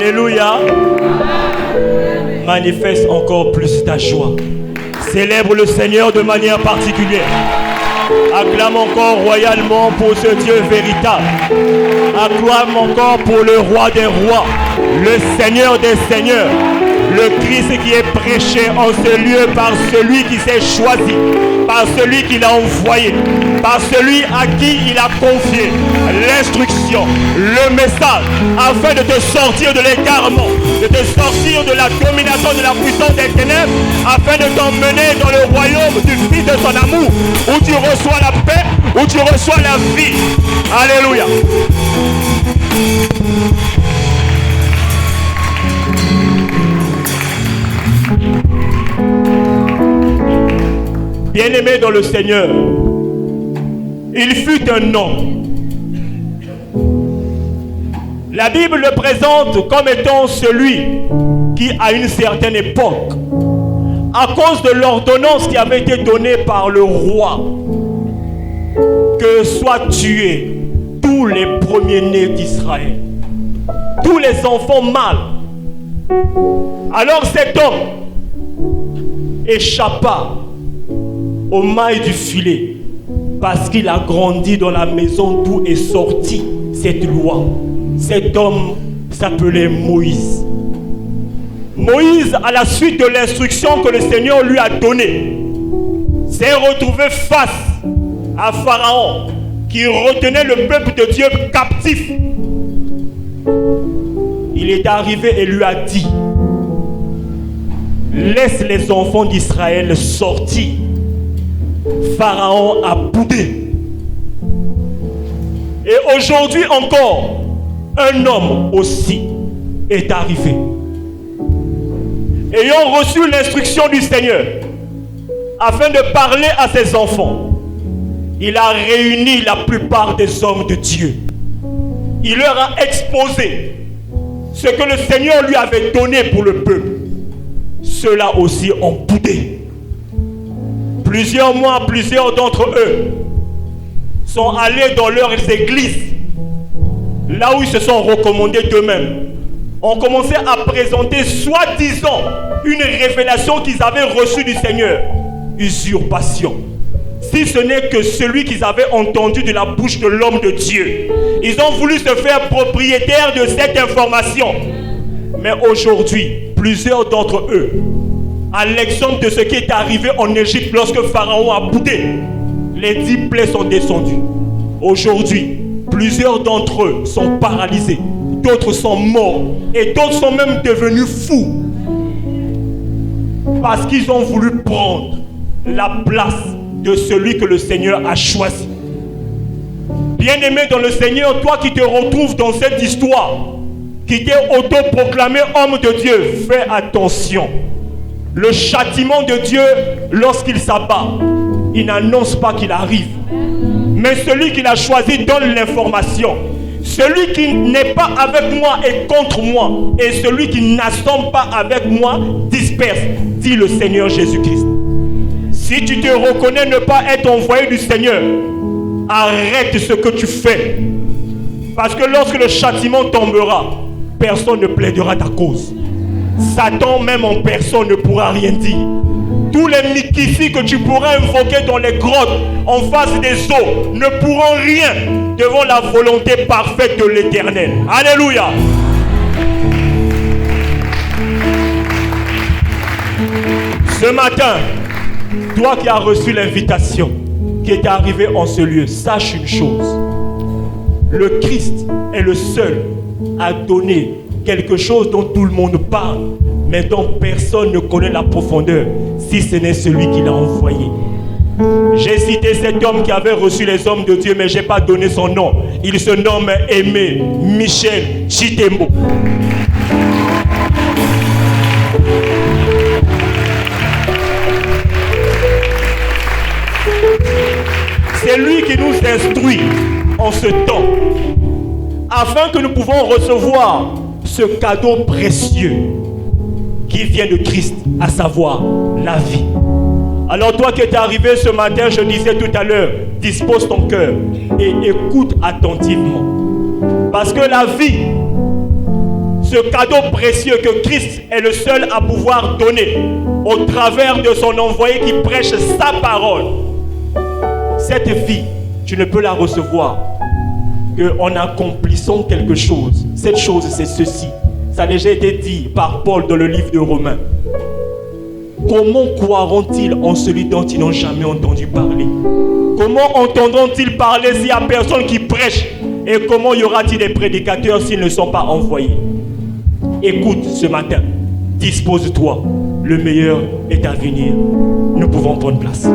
Alléluia. Manifeste encore plus ta joie. Célèbre le Seigneur de manière particulière. Acclame encore royalement pour ce Dieu véritable. Acclame encore pour le roi des rois, le Seigneur des seigneurs, le Christ qui est prêché en ce lieu par celui qui s'est choisi, par celui qui l'a envoyé, par celui à qui il a confié l'instruction, le message, afin de te sortir de l'égarement, de te sortir de la domination de la puissance des ténèbres, afin de t'emmener dans le royaume du Fils de son amour, où tu reçois la paix, où tu reçois la vie. Alléluia. Bien-aimé dans le Seigneur, il fut un homme. La Bible le présente comme étant celui qui, à une certaine époque, à cause de l'ordonnance qui avait été donnée par le roi, que soient tués tous les premiers-nés d'Israël, tous les enfants mâles. Alors cet homme échappa aux mailles du filet parce qu'il a grandi dans la maison d'où est sortie cette loi. Cet homme s'appelait Moïse. Moïse, à la suite de l'instruction que le Seigneur lui a donnée, s'est retrouvé face à Pharaon qui retenait le peuple de Dieu captif. Il est arrivé et lui a dit: laisse les enfants d'Israël sortir. Pharaon a boudé. Et aujourd'hui encore, un homme aussi est arrivé. Ayant reçu l'instruction du Seigneur afin de parler à ses enfants, il a réuni la plupart des hommes de Dieu. Il leur a exposé ce que le Seigneur lui avait donné pour le peuple. Ceux-là aussi ont boudé. Plusieurs mois, plusieurs d'entre eux sont allés dans leurs églises, là où ils se sont recommandés d'eux-mêmes, ont commencé à présenter soi-disant une révélation qu'ils avaient reçue du Seigneur. Usurpation. Si ce n'est que celui qu'ils avaient entendu de la bouche de l'homme de Dieu. Ils ont voulu se faire propriétaires de cette information. Mais aujourd'hui, plusieurs d'entre eux, à l'exemple de ce qui est arrivé en Égypte lorsque Pharaon a boudé, les 10 plaies sont descendues. Aujourd'hui, plusieurs d'entre eux sont paralysés, d'autres sont morts et d'autres sont même devenus fous parce qu'ils ont voulu prendre la place de celui que le Seigneur a choisi. Bien-aimé dans le Seigneur, toi qui te retrouves dans cette histoire, qui t'es autoproclamé homme de Dieu, fais attention. Le châtiment de Dieu, lorsqu'il s'abat, il n'annonce pas qu'il arrive. Mais celui qu'il a choisi donne l'information. Celui qui n'est pas avec moi est contre moi. Et celui qui n'assemble pas avec moi disperse, dit le Seigneur Jésus-Christ. Si tu te reconnais ne pas être envoyé du Seigneur, arrête ce que tu fais. Parce que lorsque le châtiment tombera, personne ne plaidera ta cause. Satan même en personne ne pourra rien dire. Tous les Mikisi que tu pourras invoquer dans les grottes en face des eaux ne pourront rien devant la volonté parfaite de l'Éternel. Alléluia. Ce matin, toi qui as reçu l'invitation, qui est arrivé en ce lieu, sache une chose. Le Christ est le seul à donner quelque chose dont tout le monde parle, mais dont personne ne connaît la profondeur, si ce n'est celui qui l'a envoyé. J'ai cité cet homme qui avait reçu les hommes de Dieu, mais je n'ai pas donné son nom. Il se nomme Aimé Michel Chitembo. C'est lui qui nous instruit en ce temps, afin que nous pouvons recevoir ce cadeau précieux qui vient de Christ, à savoir la vie. Alors toi qui es arrivé ce matin, je disais tout à l'heure, dispose ton cœur et écoute attentivement. Parce que la vie, ce cadeau précieux que Christ est le seul à pouvoir donner au travers de son envoyé qui prêche sa parole. Cette vie, tu ne peux la recevoir qu'en accomplissant quelque chose. Cette chose, c'est ceci. Ça a déjà été dit par Paul dans le livre de Romains. Comment croiront-ils en celui dont ils n'ont jamais entendu parler? Comment entendront-ils parler s'il n'y a personne qui prêche? Et comment y aura-t-il des prédicateurs s'ils ne sont pas envoyés? Écoute ce matin, dispose-toi, le meilleur est à venir. Nous pouvons prendre place.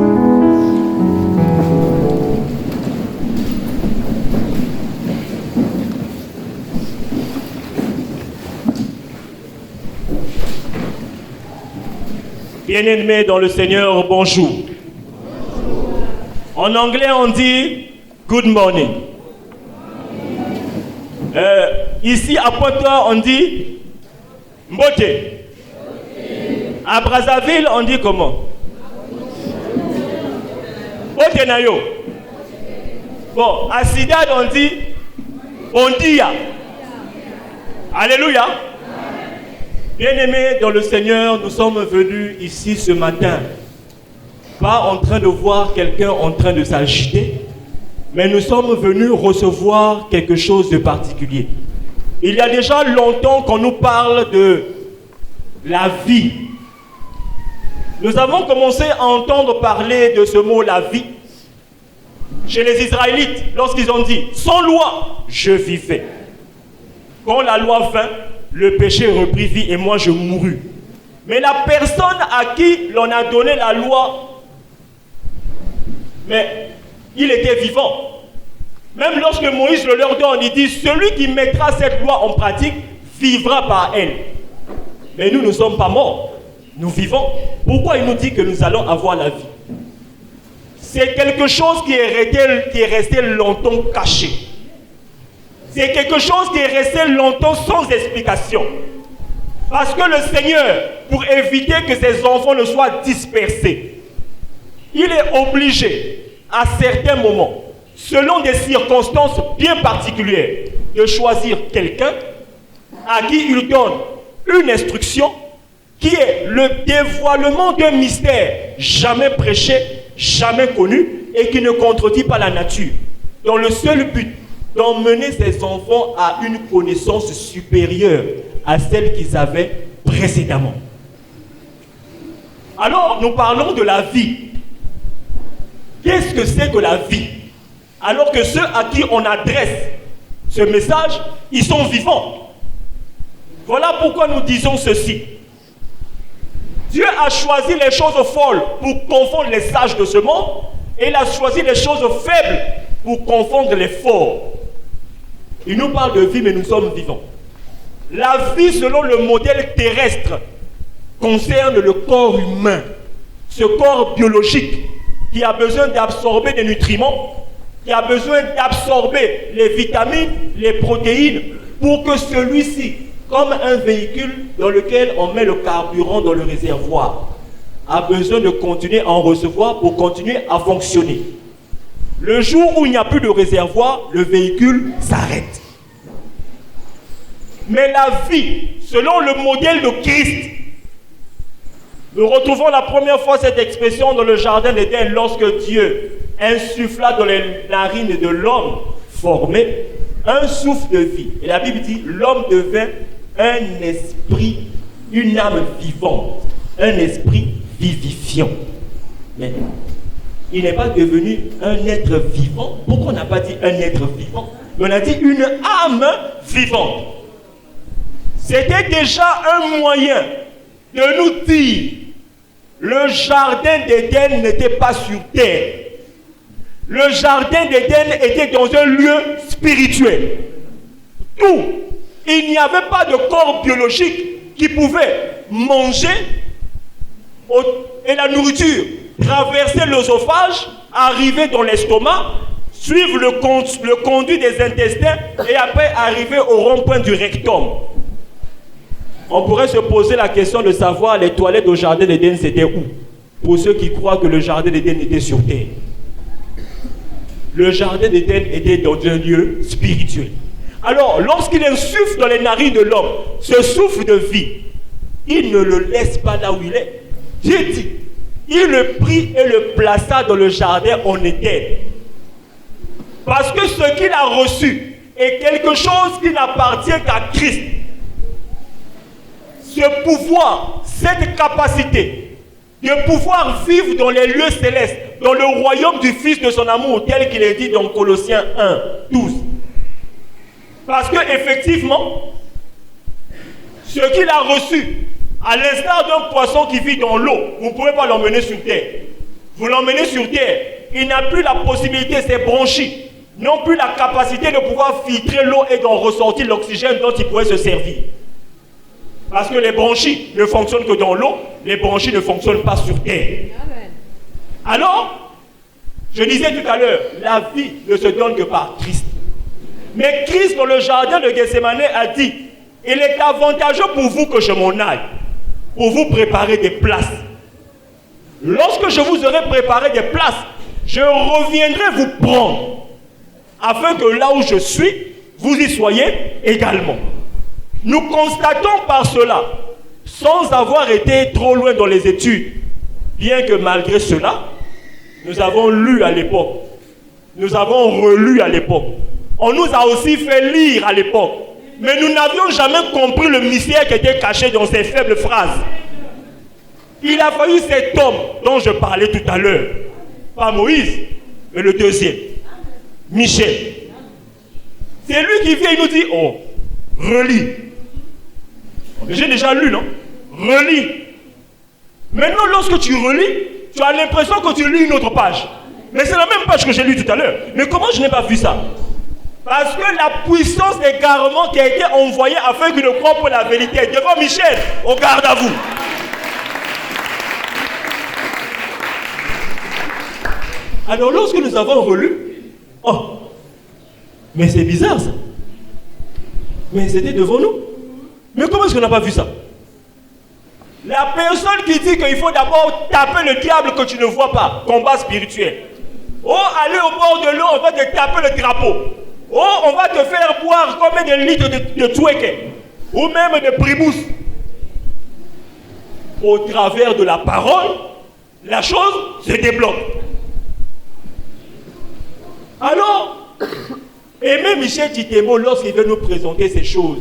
Bien-aimés dans le Seigneur, bonjour. En anglais, on dit good morning. Ici, à Pointe-Noire, on dit mbote. À Brazzaville, on dit comment? Mbote nayo. Bon, à Sidad, on dit bondia. Alléluia. Bien-aimés dans le Seigneur, nous sommes venus ici ce matin, pas en train de voir quelqu'un en train de s'agiter, mais nous sommes venus recevoir quelque chose de particulier. Il y a déjà longtemps qu'on nous parle de la vie. Nous avons commencé à entendre parler de ce mot, la vie, chez les Israélites, lorsqu'ils ont dit, sans loi, je vivais. Quand la loi vint, le péché reprit vie et moi je mourus. Mais la personne à qui l'on a donné la loi, mais il était vivant. Même lorsque Moïse le leur donne, il dit, celui qui mettra cette loi en pratique vivra par elle. Mais nous ne sommes pas morts, nous vivons. Pourquoi il nous dit que nous allons avoir la vie? C'est quelque chose qui est resté longtemps caché. C'est quelque chose qui est resté longtemps sans explication. Parce que le Seigneur, pour éviter que ses enfants ne soient dispersés, il est obligé, à certains moments, selon des circonstances bien particulières, de choisir quelqu'un à qui il donne une instruction qui est le dévoilement d'un mystère jamais prêché, jamais connu et qui ne contredit pas la nature, dans le seul but d'emmener ses enfants à une connaissance supérieure à celle qu'ils avaient précédemment. Alors, nous parlons de la vie. Qu'est-ce que c'est que la vie? Alors que ceux à qui on adresse ce message, ils sont vivants. Voilà pourquoi nous disons ceci. Dieu a choisi les choses folles pour confondre les sages de ce monde et il a choisi les choses faibles pour confondre les forts. Il nous parle de vie, mais nous sommes vivants. La vie, selon le modèle terrestre, concerne le corps humain, ce corps biologique qui a besoin d'absorber des nutriments, qui a besoin d'absorber les vitamines, les protéines, pour que celui-ci, comme un véhicule dans lequel on met le carburant dans le réservoir, a besoin de continuer à en recevoir pour continuer à fonctionner. Le jour où il n'y a plus de réservoir, le véhicule s'arrête. Mais la vie, selon le modèle de Christ, nous retrouvons la première fois cette expression dans le jardin d'Éden lorsque Dieu insuffla dans les narines de l'homme formé un souffle de vie. Et la Bible dit, l'homme devint un esprit, une âme vivante, un esprit vivifiant. Mais il n'est pas devenu un être vivant. Pourquoi on n'a pas dit un être vivant? On a dit une âme vivante. C'était déjà un moyen de nous dire le jardin d'Éden n'était pas sur terre. Le jardin d'Éden était dans un lieu spirituel. Où il n'y avait pas de corps biologique qui pouvait manger et la nourriture traverser l'œsophage, arriver dans l'estomac, suivre le conduit des intestins et après arriver au rond-point du rectum. On pourrait se poser la question de savoir les toilettes au jardin d'Éden c'était où? Pour ceux qui croient que le jardin d'Éden était sur terre. Le jardin d'Éden était dans un lieu spirituel. Alors, lorsqu'il insuffle dans les narines de l'homme ce souffle de vie, il ne le laisse pas là où il est. Dieu dit, il le prit et le plaça dans le jardin en Éden. Parce que ce qu'il a reçu est quelque chose qui n'appartient qu'à Christ. Ce pouvoir, cette capacité de pouvoir vivre dans les lieux célestes, dans le royaume du Fils de son amour, tel qu'il est dit dans Colossiens 1, 12. Parce que effectivement, ce qu'il a reçu, à l'instar d'un poisson qui vit dans l'eau, vous ne pouvez pas l'emmener sur terre. Vous l'emmenez sur terre, il n'a plus la possibilité, ses bronchies n'ont plus la capacité de pouvoir filtrer l'eau et d'en ressortir l'oxygène dont il pourrait se servir. Parce que les bronchies ne fonctionnent que dans l'eau, les bronchies ne fonctionnent pas sur terre. Alors, je disais tout à l'heure, la vie ne se donne que par Christ. Mais Christ, dans le jardin de Gethsémane, a dit, il est avantageux pour vous que je m'en aille, pour vous préparer des places. Lorsque je vous aurai préparé des places, je reviendrai vous prendre, afin que là où je suis, vous y soyez également. Nous constatons par cela, sans avoir été trop loin dans les études, bien que malgré cela, nous avons lu à l'époque, nous avons relu à l'époque, on nous a aussi fait lire à l'époque, mais nous n'avions jamais compris le mystère qui était caché dans ces faibles phrases. Il a fallu cet homme dont je parlais tout à l'heure, pas Moïse, mais le deuxième, Michel. C'est lui qui vient et nous dit, oh, relis. J'ai déjà lu, non? Relis. Maintenant, lorsque tu relis, tu as l'impression que tu lis une autre page. Mais c'est la même page que j'ai lue tout à l'heure. Mais comment je n'ai pas vu ça? Parce que la puissance d'égarement qui a été envoyée afin qu'il ne croie pour la vérité. Devant Michel, au garde à vous. Alors lorsque nous avons relu, oh, mais c'est bizarre ça. Mais c'était devant nous. Mais comment est-ce qu'on n'a pas vu ça? La personne qui dit qu'il faut d'abord taper le diable que tu ne vois pas, combat spirituel. Oh, aller au bord de l'eau, on va te taper le drapeau. Oh, on va te faire boire combien de litres de touéké, ou même de primousse. Au travers de la parole, la chose se débloque. Alors, aimez Michel Titemo lorsqu'il veut nous présenter ces choses.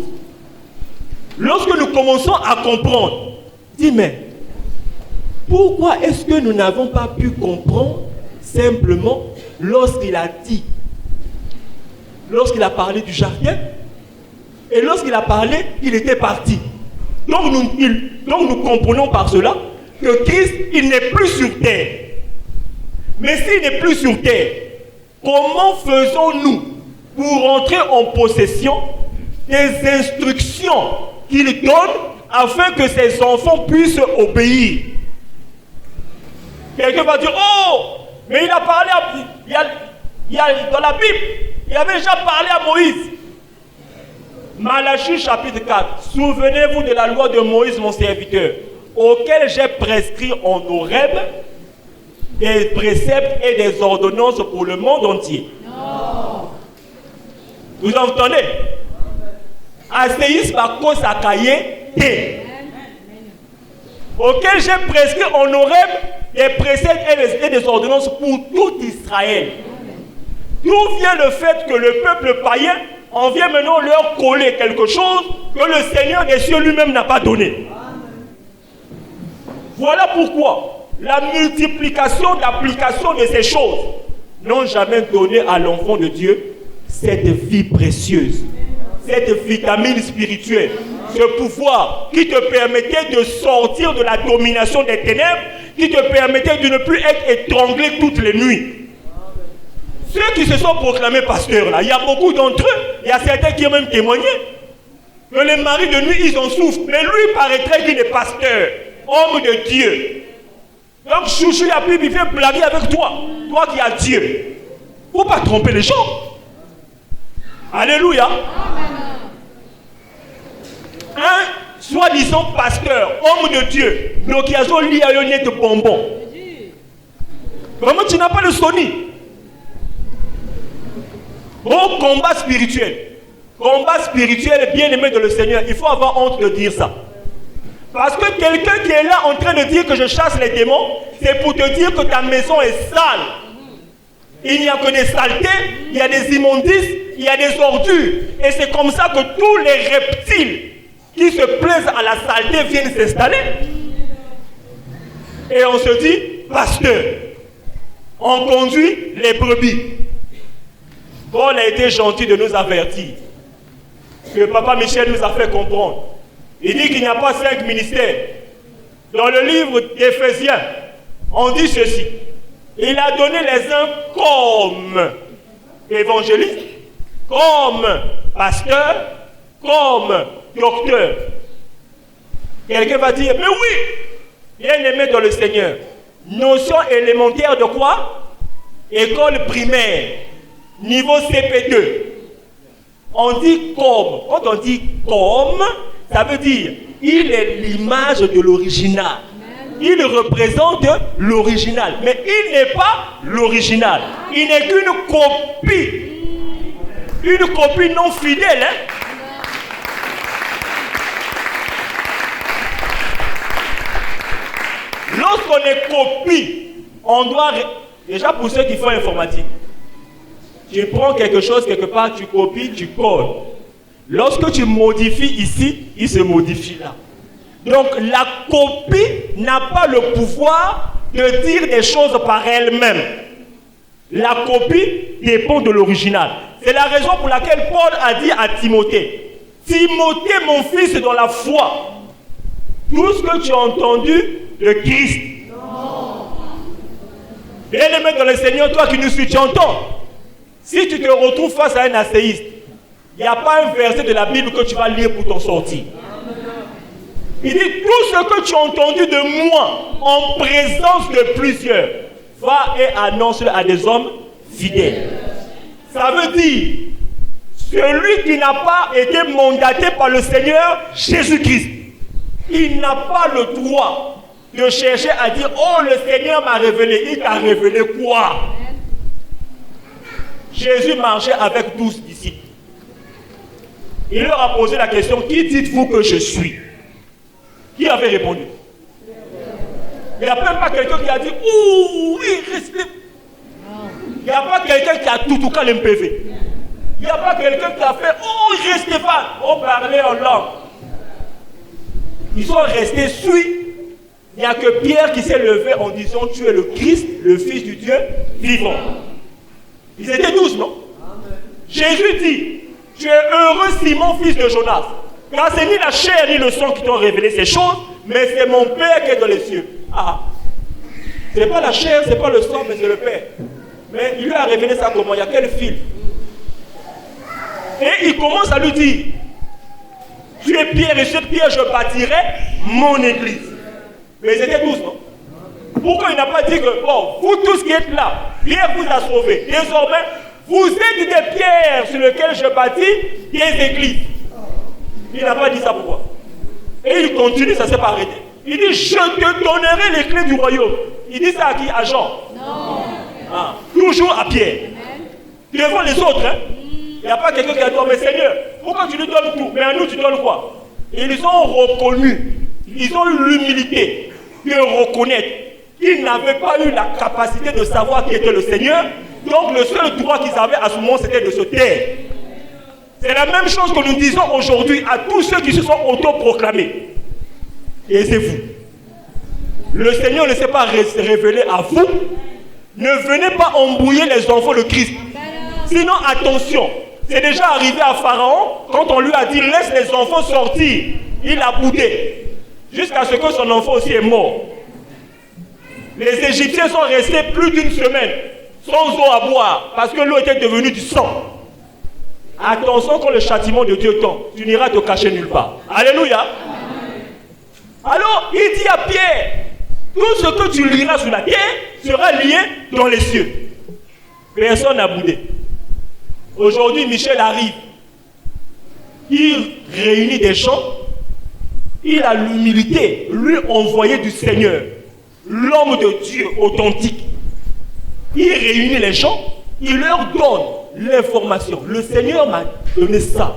Lorsque nous commençons à comprendre, dis mais pourquoi est-ce que nous n'avons pas pu comprendre simplement lorsqu'il a dit, lorsqu'il a parlé du jardin et lorsqu'il a parlé, il était parti. Donc nous comprenons par cela que Christ, il n'est plus sur terre. Mais s'il n'est plus sur terre, comment faisons-nous pour entrer en possession des instructions qu'il donne afin que ses enfants puissent obéir? Quelqu'un va dire, oh, mais il a parlé dans la Bible, il avait déjà parlé à Moïse. Malachie chapitre 4, souvenez-vous de la loi de Moïse mon serviteur, auquel j'ai prescrit en Horeb des préceptes et des ordonnances pour le monde entier. Non. Vous entendez? Asséis Bako Sakaye T. Auquel j'ai prescrit en Horeb des préceptes et des ordonnances pour tout Israël. D'où vient le fait que le peuple païen en vient maintenant leur coller quelque chose que le Seigneur des cieux lui-même n'a pas donné. Voilà pourquoi la multiplication d'application de ces choses n'ont jamais donné à l'enfant de Dieu cette vie précieuse, cette vitamine spirituelle, ce pouvoir qui te permettait de sortir de la domination des ténèbres, qui te permettait de ne plus être étranglé toutes les nuits. Ceux qui se sont proclamés pasteurs là, il y a beaucoup d'entre eux, il y a certains qui ont même témoigné que les maris de nuit ils en souffrent, mais lui paraîtrait qu'il est pasteur, homme de Dieu. Donc chouchou la Bible, il vient blaguer avec toi, toi qui as Dieu. Il ne faut pas tromper les gens. Alléluia. Un soi-disant pasteur, homme de Dieu, donc il y a son lit à l'honnête de bonbons. Vraiment, tu n'as pas le Sony. Au combat spirituel. Combat spirituel, bien-aimé de le Seigneur. Il faut avoir honte de dire ça. Parce que quelqu'un qui est là en train de dire que je chasse les démons, c'est pour te dire que ta maison est sale. Il n'y a que des saletés, il y a des immondices, il y a des ordures. Et c'est comme ça que tous les reptiles qui se plaisent à la saleté viennent s'installer. Et on se dit, pasteur, on conduit les brebis. Paul a été gentil de nous avertir. Que Papa Michel nous a fait comprendre. Il dit qu'il n'y a pas 5 ministères. Dans le livre d'Éphésiens, on dit ceci. Il a donné les uns comme évangélistes, comme pasteurs, comme docteurs. Quelqu'un va dire, mais oui, bien aimé dans le Seigneur. Notion élémentaire de quoi? École primaire, niveau CP2. On dit comme. Quand on dit comme, ça veut dire il est l'image de l'original. Il représente l'original. Mais il n'est pas l'original. Il n'est qu'une copie. Une copie non fidèle. Hein? Lorsqu'on est copie, on doit... Déjà pour ceux qui font informatique, tu prends quelque chose quelque part, tu copies, tu colles. Lorsque tu modifies ici, il se modifie là. Donc la copie n'a pas le pouvoir de dire des choses par elle-même. La copie dépend de l'original. C'est la raison pour laquelle Paul a dit à Timothée, Timothée, mon fils dans la foi, tout ce que tu as entendu de Christ. Bien-aimé dans le Seigneur, toi qui nous suis, tu entends. Si tu te retrouves face à un athéiste, il n'y a pas un verset de la Bible que tu vas lire pour t'en sortir. Il dit, tout ce que tu as entendu de moi, en présence de plusieurs, va et annonce à des hommes fidèles. Ça veut dire, celui qui n'a pas été mandaté par le Seigneur Jésus-Christ, il n'a pas le droit de chercher à dire, oh le Seigneur m'a révélé. Il t'a révélé quoi? Jésus marchait avec 12 disciples. Il leur a posé la question, qui dites-vous que je suis? Qui avait répondu? Il n'y a même pas quelqu'un qui a dit, ouh, oui, restez. Il n'y a pas quelqu'un qui a tout cas l'MPV. Il n'y a pas quelqu'un qui a fait, oh, restez pas. On parlait en langue. Ils sont restés suivis. Il n'y a que Pierre qui s'est levé en disant, tu es le Christ, le Fils du Dieu vivant. Ils étaient 12, non? Jésus dit, tu es heureux Simon, fils de Jonas. Car c'est ni la chair ni le sang qui t'ont révélé ces choses, mais c'est mon Père qui est dans les cieux. Ah, c'est pas la chair, c'est pas le sang, mais c'est le Père. Mais il lui a révélé ça comment? Il y a quel fil? Et il commence à lui dire, tu es Pierre et sur Pierre je bâtirai mon église. Mais ils étaient 12, non? Pourquoi il n'a pas dit que, bon, vous tous qui êtes là, Pierre vous a sauvé. Désormais, vous êtes des pierres sur lesquelles je bâtis des églises. Il n'a pas dit ça pourquoi? Et il continue, ça ne s'est pas arrêté. Il dit, je te donnerai les clés du royaume. Il dit ça à qui? À Jean. Non. Ah, toujours à Pierre. Devant les autres, hein? Il n'y a pas quelqu'un qui a dit, oh, mais Seigneur, pourquoi tu lui donnes tout? Mais à nous, tu donnes quoi? Et ils ont reconnu, ils ont eu l'humilité de reconnaître qu'ils n'avaient pas eu la capacité de savoir qui était le Seigneur. Donc le seul droit qu'ils avaient à ce moment, c'était de se taire. C'est la même chose que nous disons aujourd'hui à tous ceux qui se sont autoproclamés. Taisez-vous. Le Seigneur ne s'est pas révélé à vous. Ne venez pas embrouiller les enfants de Christ. Sinon, attention. C'est déjà arrivé à Pharaon, quand on lui a dit, laisse les enfants sortir. Il a boudé. Jusqu'à ce que son enfant aussi est mort. Les Égyptiens sont restés plus d'une semaine sans eau à boire, parce que l'eau était devenue du sang. Attention quand le châtiment de Dieu tombe, tu n'iras te cacher nulle part. Alléluia. Alors, il dit à Pierre, tout ce que tu liras sur la terre sera lié dans les cieux. Personne n'a boudé. Aujourd'hui, Michel arrive. Il réunit des gens. Il a l'humilité, lui envoyé du Seigneur, l'homme de Dieu authentique. Il réunit les gens, il leur donne l'information. Le Seigneur m'a donné ça.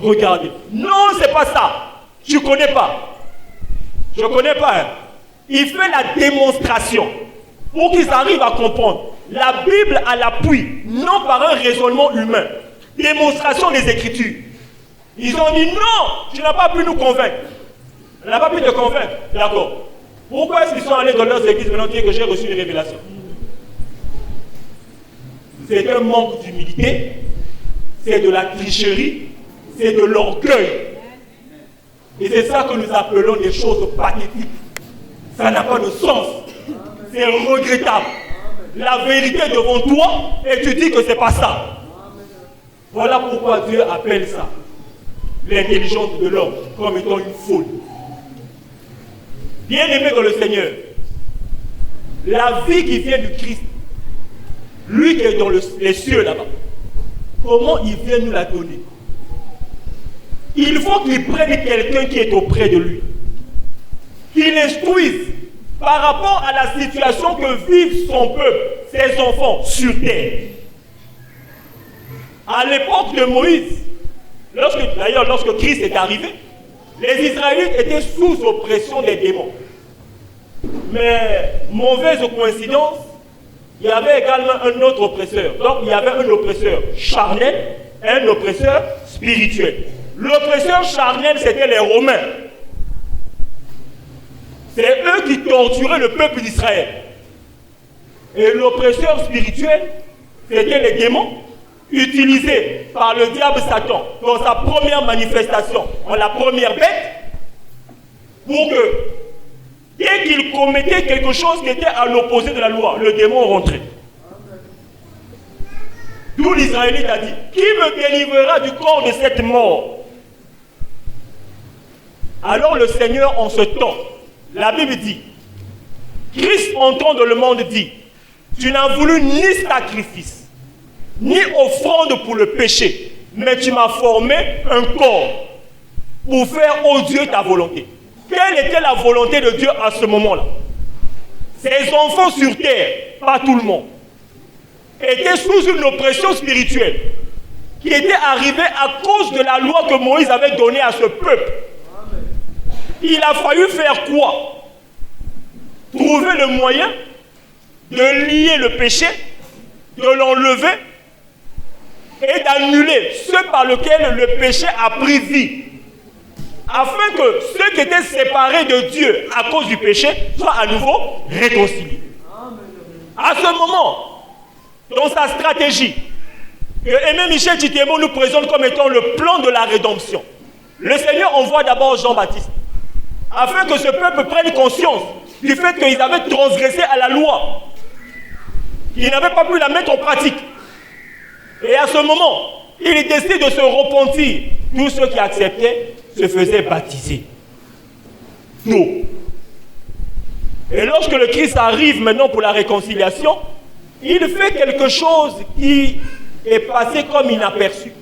Regardez. Non, c'est pas ça. Tu connais pas. Je connais pas. Hein. Il fait la démonstration pour qu'ils arrivent à comprendre. La Bible à l'appui, non par un raisonnement humain. Démonstration des Écritures. Ils ont dit non, tu n'as pas pu nous convaincre. Elle n'a pas pu te convaincre. D'accord. Pourquoi est-ce qu'ils sont allés dans leurs églises maintenant que j'ai reçu une révélation? C'est un manque d'humilité, c'est de la tricherie, c'est de l'orgueil. Et c'est ça que nous appelons des choses pathétiques. Ça n'a pas de sens. C'est regrettable. La vérité devant toi et tu dis que ce n'est pas ça. Voilà pourquoi Dieu appelle ça l'intelligence de l'homme comme étant une folie. Bien-aimé dans le Seigneur, la vie qui vient du Christ, lui qui est dans les cieux là-bas, comment il vient nous la donner? Il faut qu'il prenne quelqu'un qui est auprès de lui, qu'il l'instruise par rapport à la situation que vivent son peuple, ses enfants sur terre. À l'époque de Moïse, lorsque Christ est arrivé, les Israélites étaient sous oppression des démons. Mais, mauvaise coïncidence, il y avait également un autre oppresseur. Donc, il y avait un oppresseur charnel et un oppresseur spirituel. L'oppresseur charnel, c'était les Romains. C'est eux qui torturaient le peuple d'Israël. Et l'oppresseur spirituel, c'était les démons utilisés par le diable Satan dans sa première manifestation, en la première bête, pour que dès qu'il commettait quelque chose qui était à l'opposé de la loi, le démon rentrait. D'où l'Israélite a dit, qui me délivrera du corps de cette mort? Alors le Seigneur en ce temps, la Bible dit, Christ entrant dans le monde dit, tu n'as voulu ni sacrifice, ni offrande pour le péché, mais tu m'as formé un corps pour faire, ô Dieu, ta volonté. Quelle était la volonté de Dieu à ce moment-là? Ses enfants sur terre, pas tout le monde, étaient sous une oppression spirituelle qui était arrivée à cause de la loi que Moïse avait donnée à ce peuple. Il a fallu faire quoi? Trouver le moyen de lier le péché, de l'enlever et d'annuler ce par lequel le péché a pris vie, afin que ceux qui étaient séparés de Dieu à cause du péché soient à nouveau réconciliés. À ce moment, dans sa stratégie, que Aimé Michel Titemo nous présente comme étant le plan de la rédemption, le Seigneur envoie d'abord Jean-Baptiste, afin que ce peuple prenne conscience du fait qu'ils avaient transgressé à la loi. Ils n'avaient pas pu la mettre en pratique. Et à ce moment, il décide de se repentir. Tous ceux qui acceptaient se faisaient baptiser. Nous. Et lorsque le Christ arrive maintenant pour la réconciliation, il fait quelque chose qui est passé comme inaperçu.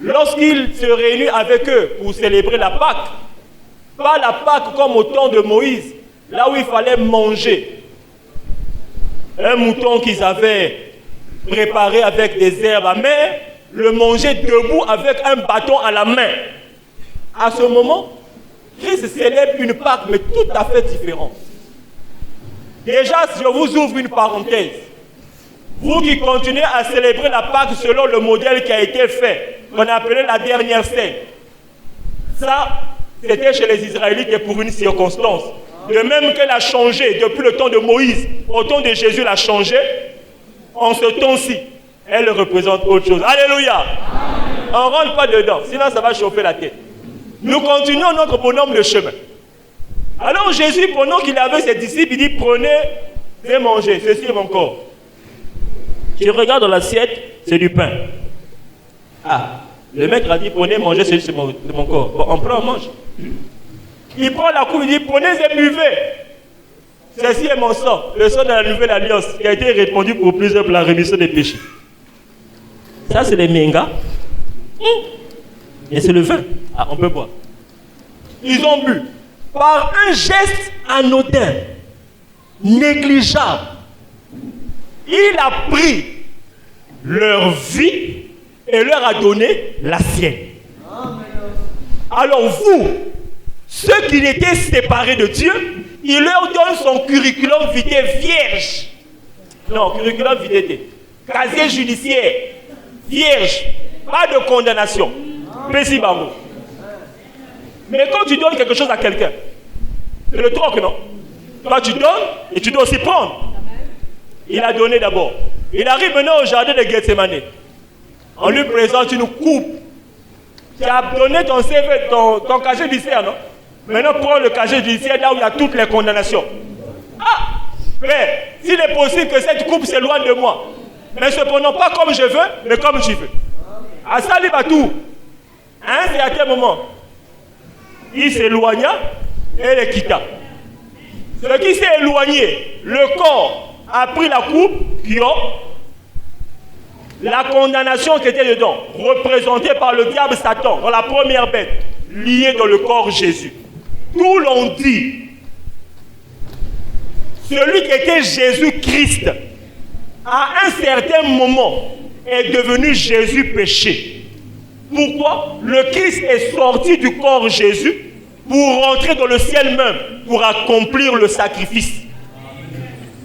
Lorsqu'il se réunit avec eux pour célébrer la Pâque, pas la Pâque comme au temps de Moïse, là où il fallait manger un mouton qu'ils avaient préparé avec des herbes amères, le manger debout avec un bâton à la main. À ce moment, Christ célèbre une Pâque, mais tout à fait différente. Déjà, je vous ouvre une parenthèse. Vous qui continuez à célébrer la Pâque selon le modèle qui a été fait, qu'on appelait la dernière scène. Ça, c'était chez les Israélites et pour une circonstance. De même qu'elle a changé depuis le temps de Moïse, au temps de Jésus, elle a changé. En ce temps-ci, elle représente autre chose. Alléluia. Amen. On ne rentre pas dedans, sinon ça va chauffer la tête. Nous continuons notre bonhomme de chemin. Alors Jésus, pendant qu'il avait ses disciples, il dit, prenez et mangez, ceci est mon corps. Tu regardes dans l'assiette, c'est du pain. Ah, le maître a dit, prenez, mangez, ceci c'est mon corps. Bon, on prend, on mange. Il prend la coupe, il dit, prenez et buvez. Ceci est mon sang, le sang de la nouvelle alliance qui a été répandu pour plusieurs pour la rémission des péchés. Ça, c'est les mengas. Et c'est le vin. Ah, on peut boire. Ils ont bu. Par un geste anodin, négligeable, Il a pris leur vie et leur a donné la sienne. Alors vous, ceux qui étaient séparés de Dieu, il leur donne son curriculum vitae vierge. Non, curriculum vitae. Casier judiciaire, vierge, pas de condamnation. Pessi bango. Mais quand tu donnes quelque chose à quelqu'un, c'est le troc, non? Toi tu donnes et tu dois aussi prendre. Il a donné d'abord. Il arrive maintenant au jardin de Gethsemane. On lui présente une coupe. Tu as donné ton CV, ton casier judiciaire, non? Maintenant prends le casier judiciaire là où il y a toutes les condamnations. Ah! Mais s'il est possible que cette coupe s'éloigne de moi, mais cependant pas comme je veux, mais comme tu veux. À ça, il va tout. Hein, c'est à quel moment? Il s'éloigna et le quitta. Ce qui s'est éloigné, le corps a pris la coupe, la condamnation qui était dedans, représentée par le diable Satan, dans la première bête, liée dans le corps Jésus. Tout l'on dit. Celui qui était Jésus-Christ, à un certain moment, est devenu Jésus péché. Pourquoi? Le Christ est sorti du corps Jésus pour rentrer dans le ciel même, pour accomplir le sacrifice.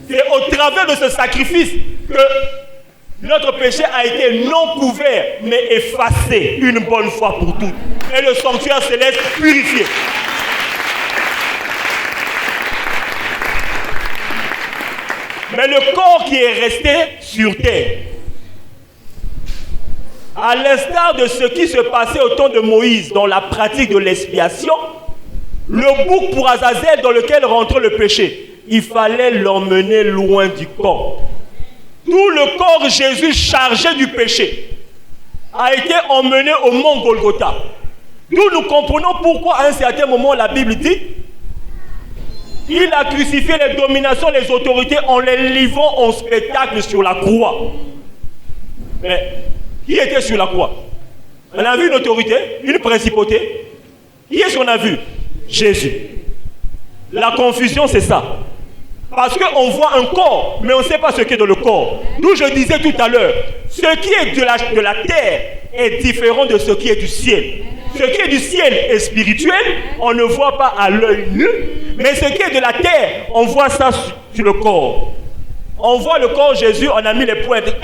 C'est au travers de ce sacrifice que notre péché a été non couvert, mais effacé une bonne fois pour toutes. Et le sanctuaire céleste purifié. Mais le corps qui est resté sur terre, à l'instar de ce qui se passait au temps de Moïse dans la pratique de l'expiation, le bouc pour Azazel dans lequel rentrait le péché, il fallait l'emmener loin du corps. Tout le corps Jésus chargé du péché a été emmené au mont Golgotha. Nous comprenons pourquoi à un certain moment la Bible dit il a crucifié les dominations, les autorités en les livrant en spectacle sur la croix. Mais qui était sur la croix? On a vu une autorité, une principauté. Qui est-ce qu'on a vu? Jésus. La confusion, c'est ça. Parce qu'on voit un corps, mais on ne sait pas ce qui est dans le corps. D'où je disais tout à l'heure, ce qui est de la terre est différent de ce qui est du ciel. Ce qui est du ciel est spirituel, on ne voit pas à l'œil nu, mais ce qui est de la terre, on voit ça sur le corps. On voit le corps Jésus, on a mis les pointes.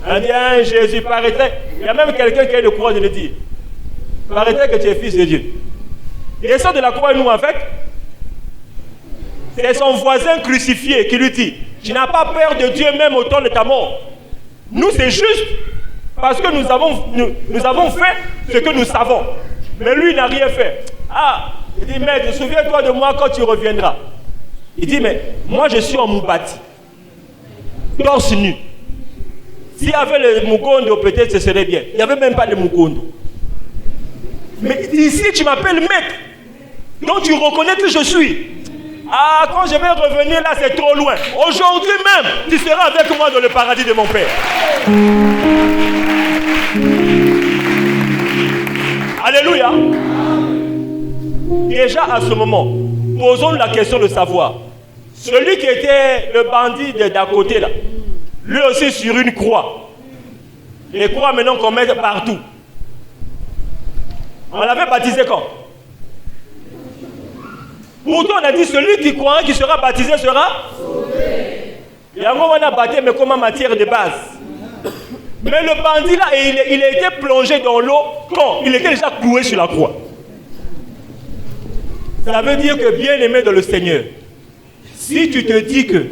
On dit, hein, Jésus, paraîtrait. Il y a même quelqu'un qui a le courage de le dire. Paraîtrait que tu es fils de Dieu. Il descend de la croix, nous, en fait. C'est son voisin crucifié qui lui dit, tu n'as pas peur de Dieu même au temps de ta mort. Nous, c'est juste parce que nous avons fait ce que nous savons. Mais lui, il n'a rien fait. Ah, il dit, maître, souviens-toi de moi quand tu reviendras. Il dit, mais moi, je suis en Moubati. Torse nu. S'il y avait le Mugondo, peut-être ce serait bien. Il n'y avait même pas de Mugondo. Mais ici, tu m'appelles maître. Donc, tu reconnais que je suis. Ah, quand je vais revenir là, c'est trop loin. Aujourd'hui même, tu seras avec moi dans le paradis de mon Père. Alléluia. Déjà à ce moment, posons la question de savoir. Celui qui était le bandit d'à côté là, lui aussi sur une croix. Les croix maintenant qu'on met partout. On l'avait baptisé quand? Pourtant on a dit celui qui croira qui sera baptisé sera sauvé. Et on a baptisé mais comme en matière de base. Mais le bandit là, il a été plongé dans l'eau quand il était déjà cloué sur la croix. Ça veut dire que bien aimé dans le Seigneur, si tu te dis que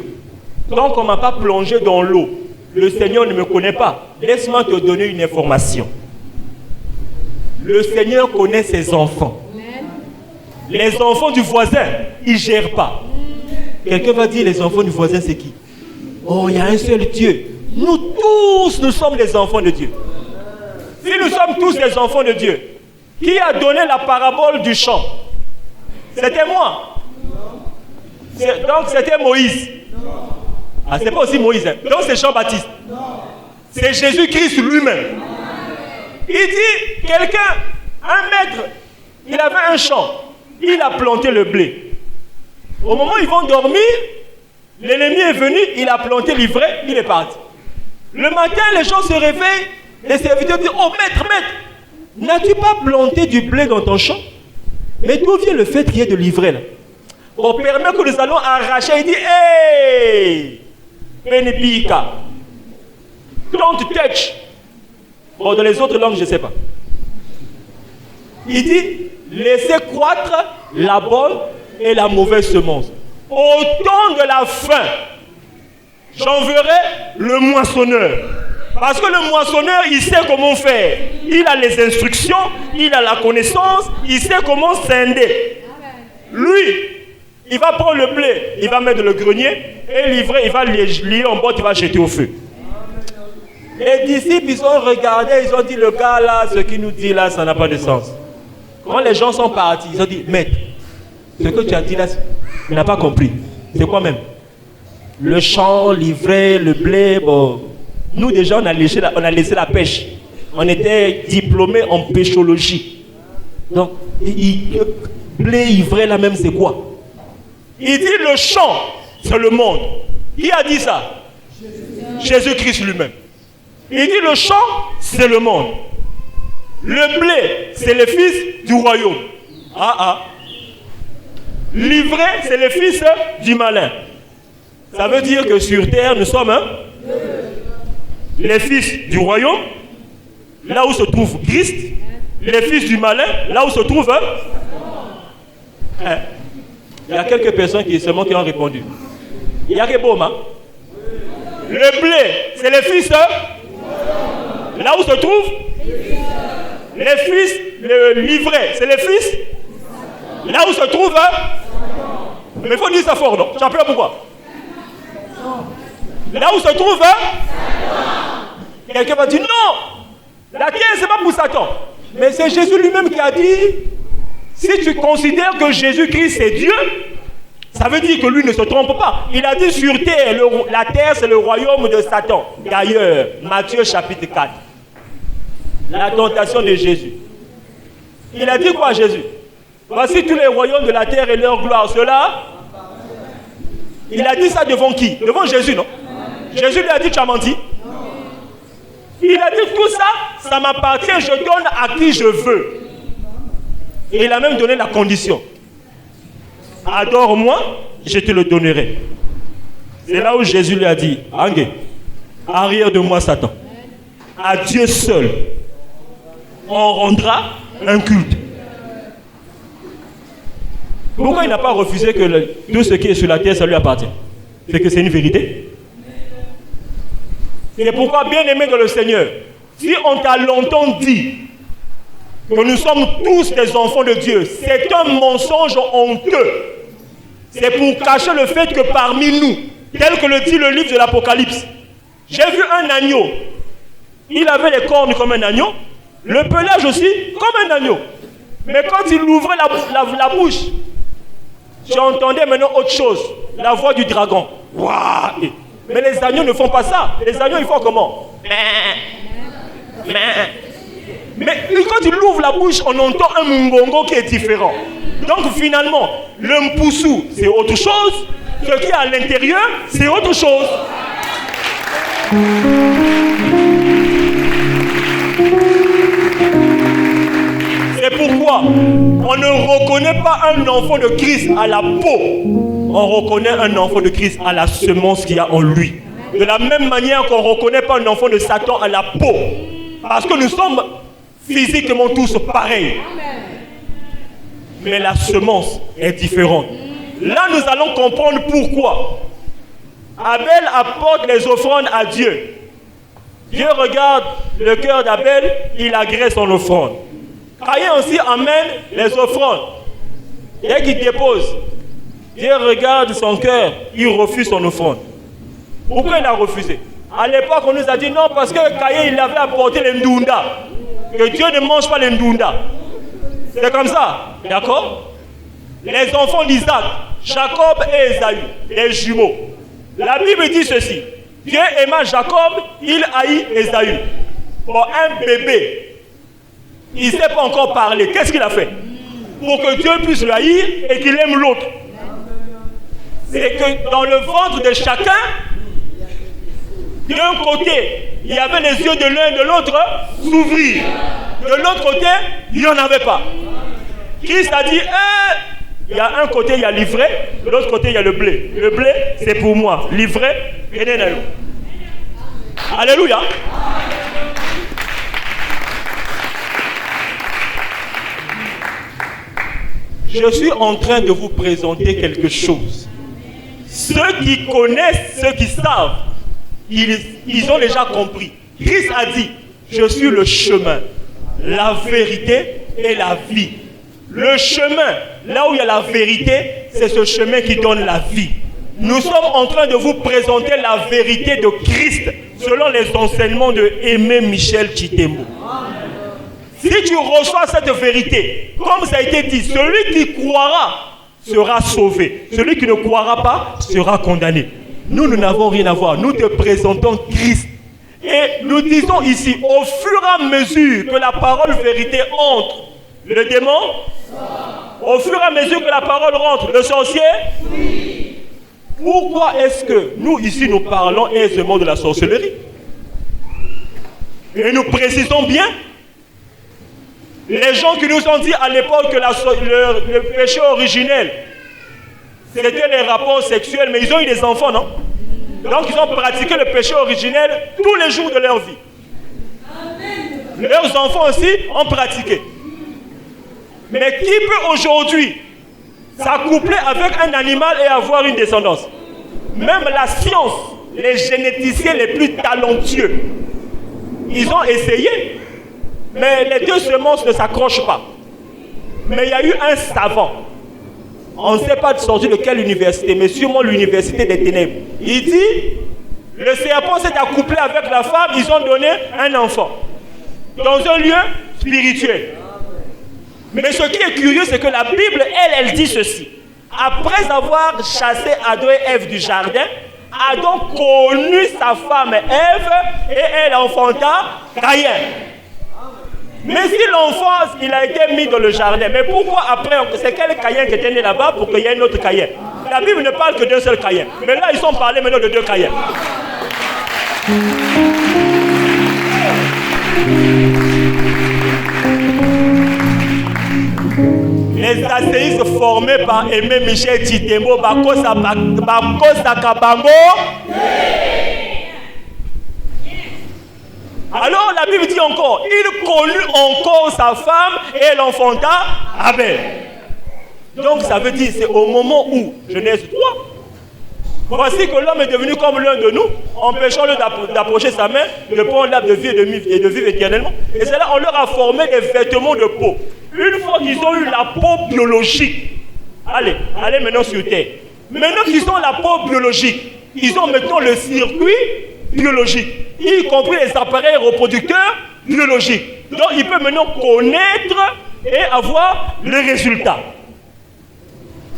tant qu'on ne m'a pas plongé dans l'eau, le Seigneur ne me connaît pas, laisse-moi te donner une information. Le Seigneur connaît ses enfants. Les enfants du voisin, ils ne gèrent pas. Quelqu'un va dire les enfants du voisin, c'est qui? Oh, il y a un seul Dieu. Nous tous, nous sommes les enfants de Dieu. Si nous sommes tous les enfants de Dieu, qui a donné la parabole du champ? C'était moi. Donc c'était Moïse. Ah, c'est pas aussi Moïse. Hein. Donc c'est Jean-Baptiste. C'est Jésus-Christ lui-même. Il dit, quelqu'un, un maître, il avait un champ. Il a planté le blé. Au moment où ils vont dormir, L'ennemi est venu, il a planté l'ivraie, il est parti. Le matin, les gens se réveillent, les serviteurs disent, oh maître, n'as-tu pas planté du blé dans ton champ? Mais d'où vient le fait qu'il y ait de l'ivraie là? On permet que nous allons arracher. Il dit, hey, Benebika, don't touch. Bon, dans les autres langues, je ne sais pas. Il dit, laissez croître la bonne et la mauvaise semence. Au temps de la fin, j'enverrai le moissonneur. Parce que le moissonneur, il sait comment faire. Il a les instructions, il a la connaissance, il sait comment scinder. Lui, il va prendre le blé, il va mettre dans le grenier, et l'ivraie, il va lier en botte, il va jeter au feu. Les disciples, ils ont regardé, ils ont dit, le gars là, ce qu'il nous dit là, ça n'a pas de sens. Quand les gens sont partis, ils ont dit, maître, ce que tu as dit là, tu n'as pas compris. C'est quoi même? Le champ, l'ivraie, le blé, bon. Nous déjà, on a laissé la pêche. On était diplômés en pêchologie. Donc, blé, ivraie là même, c'est quoi? Il dit le champ, c'est le monde. Qui a dit ça? Jésus-Christ lui-même. Il dit le champ, c'est le monde. Le blé, c'est les fils du royaume. L'ivraie, c'est les fils du malin. Ça veut dire que sur terre, nous sommes les fils du royaume, là où se trouve Christ, les fils du malin, là où se trouve... Il y a quelques personnes qui ont répondu. Il y a que Boma. Le blé, c'est les fils. Là où se trouve les fils, l'ivraie, c'est les fils. Là où se trouve. Mais il faut dire ça fort, non? J'en sais pas pourquoi. Là où se trouve. Quelqu'un va dire non. La terre, c'est pas pour Satan. Mais c'est Jésus lui-même qui a dit. Si tu considères que Jésus-Christ est Dieu, ça veut dire que lui ne se trompe pas. Il a dit sur terre, la terre c'est le royaume de Satan. D'ailleurs, Matthieu chapitre 4. La tentation de Jésus. Il a dit quoi Jésus? Voici tous les royaumes de la terre et leur gloire. Cela, il a dit ça devant qui? Devant Jésus, non? Jésus lui a dit tu as menti. Il a dit tout ça, ça m'appartient, je donne à qui je veux. Et il a même donné la condition. Adore-moi, je te le donnerai. C'est là où Jésus lui a dit, Angé, arrière de moi Satan. À Dieu seul, on rendra un culte. Pourquoi il n'a pas refusé que tout ce qui est sur la terre, ça lui appartient? C'est que c'est une vérité. C'est pourquoi, bien aimé dans le Seigneur, si on t'a longtemps dit que nous sommes tous des enfants de Dieu, c'est un mensonge honteux. C'est pour cacher le fait que parmi nous, tel que le dit le livre de l'Apocalypse, j'ai vu un agneau. Il avait les cornes comme un agneau, le pelage aussi comme un agneau. Mais quand il ouvrait la bouche, j'entendais maintenant autre chose, la voix du dragon. Waouh! Mais les agneaux ne font pas ça. Les agneaux, ils font comment? Mais quand il ouvre la bouche, on entend un mungongo qui est différent. Donc finalement, le mpoussou, c'est autre chose. Ce qui est à l'intérieur, c'est autre chose. C'est pourquoi on ne reconnaît pas un enfant de Christ à la peau. On reconnaît un enfant de Christ à la semence qu'il y a en lui. De la même manière qu'on ne reconnaît pas un enfant de Satan à la peau. Parce que nous sommes physiquement tous pareils. Mais la semence est différente. Là, nous allons comprendre pourquoi. Abel apporte les offrandes à Dieu. Dieu regarde le cœur d'Abel, il agrée son offrande. Caïn aussi amène les offrandes. Dès qu'il dépose, Dieu regarde son cœur, il refuse son offrande. Pourquoi il a refusé? À l'époque, on nous a dit non, parce que Caïn, il avait apporté les ndunda. Que Dieu ne mange pas les ndunda. C'est comme ça, d'accord? Les enfants d'Isaac, Jacob et Ésaü, les jumeaux. La Bible dit ceci. Dieu aima Jacob, il haït Ésaü. Pour un bébé, il ne sait pas encore parler. Qu'est-ce qu'il a fait? Pour que Dieu puisse le haïr et qu'il aime l'autre. c'est que dans le ventre de chacun, d'un côté, il y avait les yeux de l'un et de l'autre s'ouvrir. De l'autre côté, il n'y en avait pas. Christ a dit, il y a un côté, il y a l'ivraie, de l'autre côté, il y a le blé. Le blé, c'est pour moi. L'ivraie, venez là. Alléluia. Je suis en train de vous présenter quelque chose. Ceux qui connaissent, ceux qui savent, ils ont déjà compris. Christ a dit, je suis le chemin, la vérité et la vie. Le chemin, là où il y a la vérité, c'est ce chemin qui donne la vie. Nous sommes en train de vous présenter la vérité de Christ selon les enseignements de Aimé Michel Tshitemo. Si tu reçois cette vérité, comme ça a été dit, celui qui croira sera sauvé. Celui qui ne croira pas sera condamné. Nous n'avons rien à voir. Nous te présentons Christ. Et nous disons ici, au fur et à mesure que la parole vérité entre, le démon, au fur et à mesure que la parole rentre, le sorcier, oui. Pourquoi est-ce que nous ici nous parlons aisément de la sorcellerie? Et nous précisons bien, les gens qui nous ont dit à l'époque que le péché originel, c'était les rapports sexuels, mais ils ont eu des enfants, non? Donc ils ont pratiqué le péché originel tous les jours de leur vie. Amen. Leurs enfants aussi ont pratiqué. Mais qui peut aujourd'hui s'accoupler avec un animal et avoir une descendance? Même la science, les généticiens les plus talentueux, ils ont essayé, mais les deux semences ne s'accrochent pas. Mais il y a eu un savant, on ne sait pas de sortir de quelle université, mais sûrement l'université des ténèbres. Il dit, le serpent s'est accouplé avec la femme, ils ont donné un enfant. Dans un lieu spirituel. Mais ce qui est curieux, c'est que la Bible, elle dit ceci. Après avoir chassé Adam et Ève du jardin, Adam connut sa femme Ève et elle enfanta Caïn. Mais si l'enfant, il a été mis dans le jardin, mais pourquoi après, c'est quel Caïn qui était né là-bas pour qu'il y ait un autre Caïn? La Bible ne parle que d'un seul Caïn. Mais là, ils sont parlés maintenant de deux Caïns. Les asséistes formés par Aimé Michel Tshitemo, Bakosa Kabango. Alors la Bible dit encore, il connut encore sa femme et elle enfanta Abel. Donc ça veut dire, c'est au moment où, Genèse 3, voici que l'homme est devenu comme l'un de nous, empêchant-le d'approcher sa main, de prendre l'arbre de vie et de vivre éternellement. Et c'est là on leur a formé des vêtements de peau. Une fois qu'ils ont eu la peau biologique, allez maintenant sur terre. Maintenant qu'ils ont la peau biologique, ils ont maintenant le circuit biologique, y compris les appareils reproducteurs biologiques. Donc il peut maintenant connaître et avoir les résultats.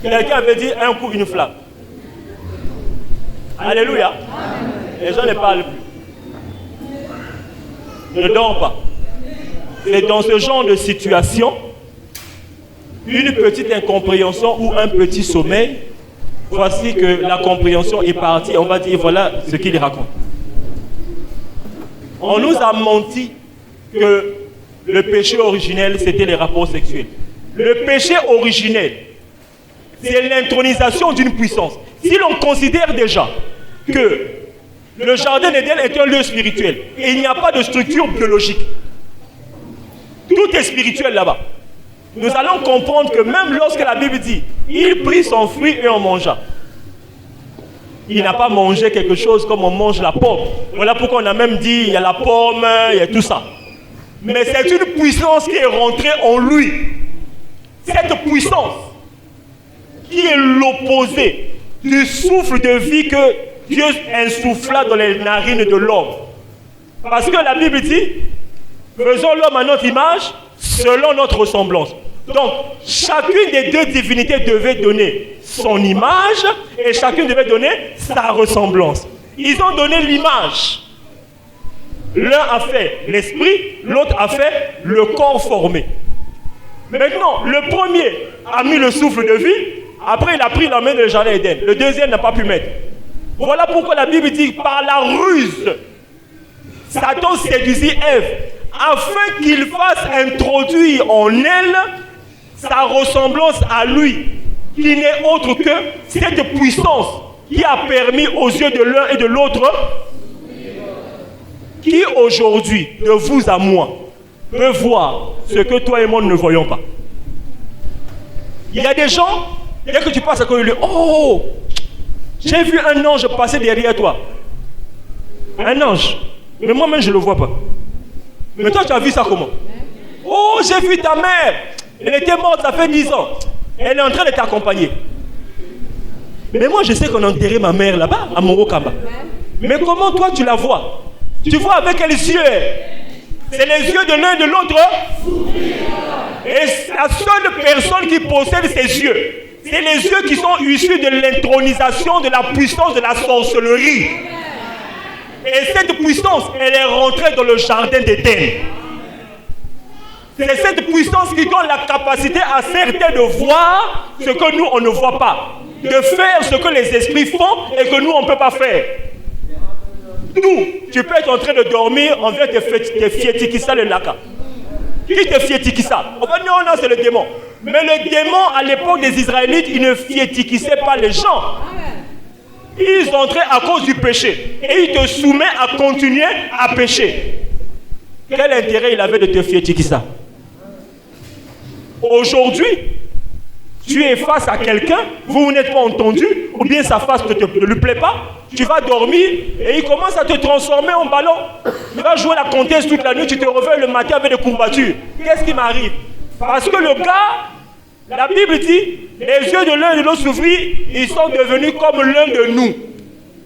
Quelqu'un avait dit un coup, une flamme. Alléluia. Les gens ne parlent plus. Ne dorment pas. C'est dans ce genre de situation, une petite incompréhension ou un petit sommeil, voici que la compréhension est partie. On va dire, voilà ce qu'il raconte. On nous a menti que le péché originel, c'était les rapports sexuels. Le péché originel, c'est l'intronisation d'une puissance. Si l'on considère déjà que le jardin d'Éden est un lieu spirituel et il n'y a pas de structure biologique, tout est spirituel là-bas. Nous allons comprendre que même lorsque la Bible dit « Il prit son fruit et en mangea », il n'a pas mangé quelque chose comme on mange la pomme. Voilà pourquoi on a même dit il y a la pomme, il y a tout ça. Mais c'est une puissance qui est rentrée en lui. Cette puissance qui est l'opposé du souffle de vie que Dieu insuffla dans les narines de l'homme. Parce que la Bible dit faisons l'homme à notre image selon notre ressemblance. Donc, chacune des deux divinités devait donner son image et chacune devait donner sa ressemblance. Ils ont donné l'image. L'un a fait l'esprit, l'autre a fait le corps formé. Maintenant, le premier a mis le souffle de vie, Après, il a pris la main de jardin d'Éden. Le deuxième n'a pas pu mettre. Voilà pourquoi la Bible dit, par la ruse, Satan séduisit Ève, afin qu'il fasse introduire en elle sa ressemblance à lui, qui n'est autre que cette puissance qui a permis aux yeux de l'un et de l'autre, qui aujourd'hui, de vous à moi, peut voir ce que toi et moi nous ne voyons pas. Il y a des gens, dès que tu passes à côté de lui, oh, j'ai vu un ange passer derrière toi. Un ange. Mais moi-même, je ne le vois pas. Mais toi, tu as vu ça comment? Oh, j'ai vu ta mère. Elle était morte, ça fait 10 ans. Elle est en train de t'accompagner. Mais moi, je sais qu'on a enterré ma mère là-bas, à Morokamba. Mais comment toi, tu la vois? Tu vois avec quels yeux? C'est les yeux de l'un et de l'autre. Et la seule personne qui possède ces yeux, c'est les yeux qui sont issus de l'intronisation de la puissance de la sorcellerie. Et cette puissance, elle est rentrée dans le jardin d'Éden. C'est cette puissance qui donne la capacité à certains de voir ce que nous, on ne voit pas. De faire ce que les esprits font et que nous, on ne peut pas faire. Nous, tu peux être en train de dormir, on vient te fiétikissa le laka. Qui te fiétikissa? On va dire non, c'est le démon. Mais le démon, à l'époque des Israélites, il ne fiétikissait pas les gens. Ils entraient à cause du péché. Et il te soumet à continuer à pécher. Quel intérêt il avait de te fiétikissa? Aujourd'hui, tu es face à quelqu'un, vous n'êtes pas entendu, ou bien sa face ne lui plaît pas, tu vas dormir et il commence à te transformer en ballon. Tu vas jouer la comtesse toute la nuit, tu te réveilles le matin avec des courbatures. Qu'est-ce qui m'arrive? Parce que le gars, la Bible dit, les yeux de l'un et de l'autre s'ouvrirent, ils sont devenus comme l'un de nous.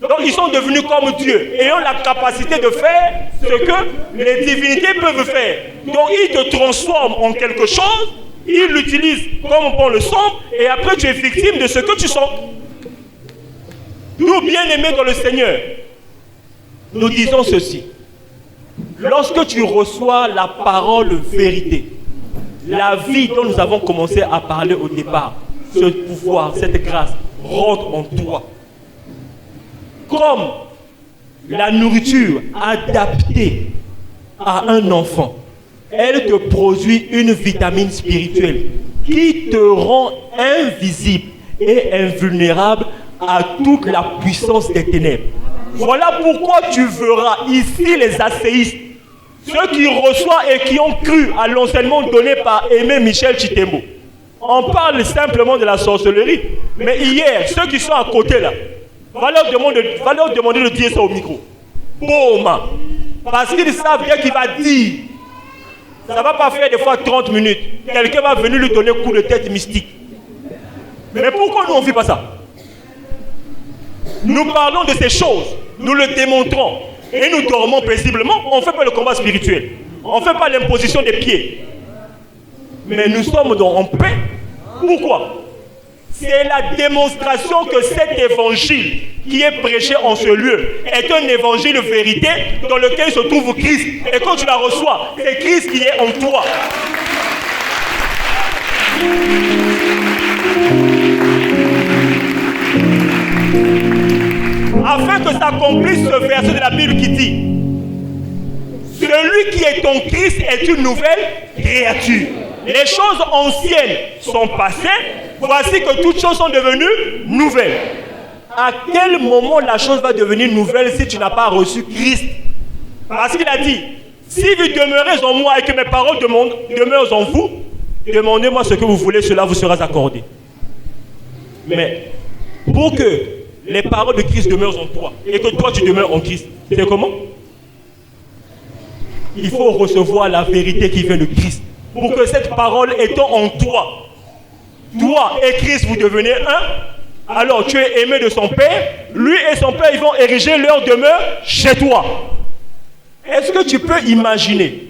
Donc ils sont devenus comme Dieu, ayant la capacité de faire ce que les divinités peuvent faire. Donc ils te transforment en quelque chose, ils l'utilisent comme bon le semble, et après tu es victime de ce que tu sens. Nous, bien-aimés dans le Seigneur, nous disons ceci. Lorsque tu reçois la parole vérité, la vie dont nous avons commencé à parler au départ, ce pouvoir, cette grâce, rentre en toi. Comme la nourriture adaptée à un enfant, elle te produit une vitamine spirituelle qui te rend invisible et invulnérable à toute la puissance des ténèbres. Voilà pourquoi tu verras ici les asséistes, ceux qui reçoivent et qui ont cru à l'enseignement donné par Aimé Michel Chitembo. On parle simplement de la sorcellerie, mais hier, ceux qui sont à côté là, va leur demander de dire ça au micro. Boum! Parce qu'ils savent bien qu'il va dire. Ça ne va pas faire des fois 30 minutes. Quelqu'un va venir lui donner un coup de tête mystique. Mais pourquoi nous on ne fait pas ça? Nous parlons de ces choses, nous le démontrons et nous dormons paisiblement. On ne fait pas le combat spirituel. On ne fait pas l'imposition des pieds. Mais nous sommes en paix. Pourquoi? C'est la démonstration que cet évangile qui est prêché en ce lieu est un évangile de vérité dans lequel se trouve Christ. Et quand tu la reçois, c'est Christ qui est en toi. Afin que s'accomplisse ce verset de la Bible qui dit: celui qui est en Christ est une nouvelle créature. Les choses anciennes sont passées, voici que toutes choses sont devenues nouvelles. À quel moment la chose va devenir nouvelle si tu n'as pas reçu Christ? Parce qu'il a dit, si vous demeurez en moi et que mes paroles demeurent en vous, demandez-moi ce que vous voulez, cela vous sera accordé. Mais pour que les paroles de Christ demeurent en toi et que toi tu demeures en Christ, c'est comment? Il faut recevoir la vérité qui vient de Christ. Pour que cette parole étant en toi, toi et Christ vous devenez un, alors tu es aimé de son Père, lui et son Père ils vont ériger leur demeure chez toi. Est-ce que tu peux imaginer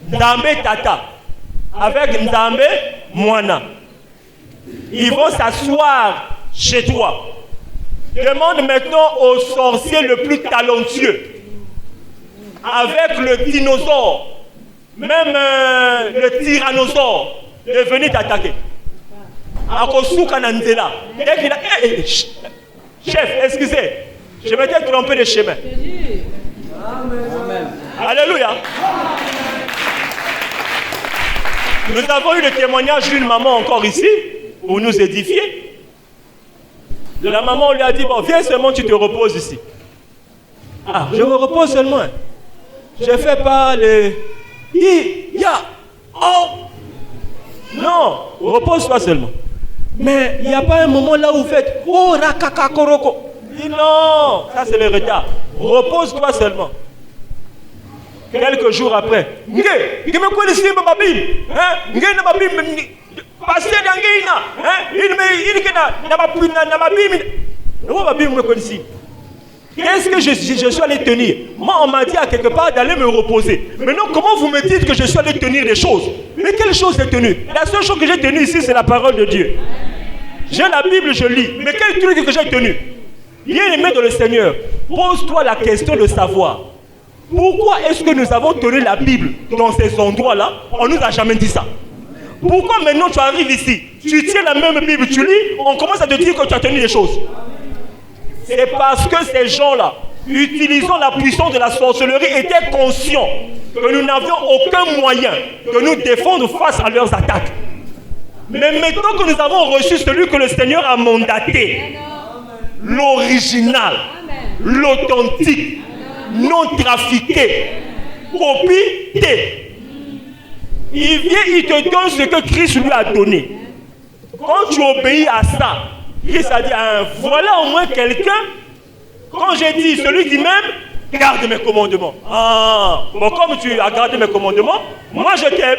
Ndambe Tata avec Ndambe Mwana? Ils vont s'asseoir chez toi. Demande maintenant au sorcier le plus talentueux avec le dinosaure, même le tyrannosaure, de venir t'attaquer. Chef, excusez, je m'étais trompé de chemin. Amen. Alléluia. Nous avons eu le témoignage d'une maman encore ici, pour nous édifier. La maman lui a dit, bon, viens seulement, tu te reposes ici. Ah, je me repose seulement. Je fais pas le... Oh! Non, repose-toi seulement. Mais il n'y a pas un moment là où vous faites, oh, rakakakoroko. Dis non, ça c'est le retard. Repose-toi seulement. Quelques jours après, qu'est-ce que je suis allé tenir? Moi, on m'a dit à quelque part d'aller me reposer. Maintenant, comment vous me dites que je suis allé tenir des choses? Mais quelle chose j'ai tenue? La seule chose que j'ai tenue ici, c'est la parole de Dieu. J'ai la Bible, je lis. Mais quel truc que j'ai tenu? Bien-aimé dans le Seigneur, pose-toi la question de savoir. Pourquoi est-ce que nous avons tenu la Bible dans ces endroits-là? On ne nous a jamais dit ça. Pourquoi maintenant tu arrives ici, tu tiens la même Bible, tu lis, on commence à te dire que tu as tenu des choses? C'est parce que ces gens-là, utilisant la puissance de la sorcellerie, étaient conscients que nous n'avions aucun moyen de nous défendre face à leurs attaques. Mais maintenant que nous avons reçu celui que le Seigneur a mandaté, l'original, l'authentique, non trafiqué, copié, il vient, il te donne ce que Christ lui a donné. Quand tu obéis à ça, Christ a dit, voilà au moins quelqu'un, quand j'ai dit, celui qui m'aime, garde mes commandements. Ah, bon, comme tu as gardé mes commandements, moi je t'aime,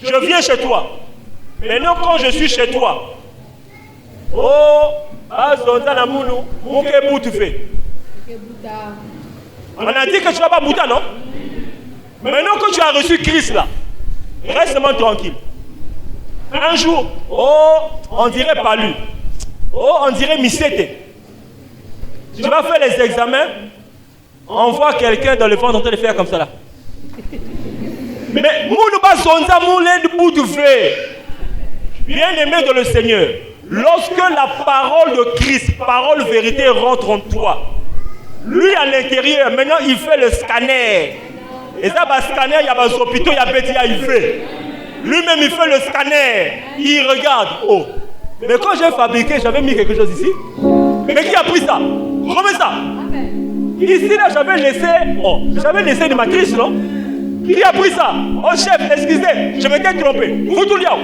je viens chez toi. Maintenant, quand je suis chez toi, oh, on a dit que tu ne vas pas bouta, non? Maintenant que tu as reçu Christ là, reste seulement tranquille. Un jour, oh, on dirait pas lui. Oh, on dirait Missete. Tu vas faire les examens, on voit quelqu'un dans le fond en train de faire comme ça là. Mais bien aimé dans le Seigneur, lorsque la parole de Christ, parole vérité rentre en toi, lui à l'intérieur, maintenant il fait le scanner. Et ça, le scanner, il y a des hôpitaux, il y a Bétia, il fait. Lui-même, il fait le scanner. Il regarde. Oh. Mais quand j'ai fabriqué, j'avais mis quelque chose ici. Mais qui a pris ça? Remets ça. Ici, là, j'avais laissé de ma crise, non? Qui a pris ça? Oh, chef, excusez, je m'étais trompé. Vous tout liao.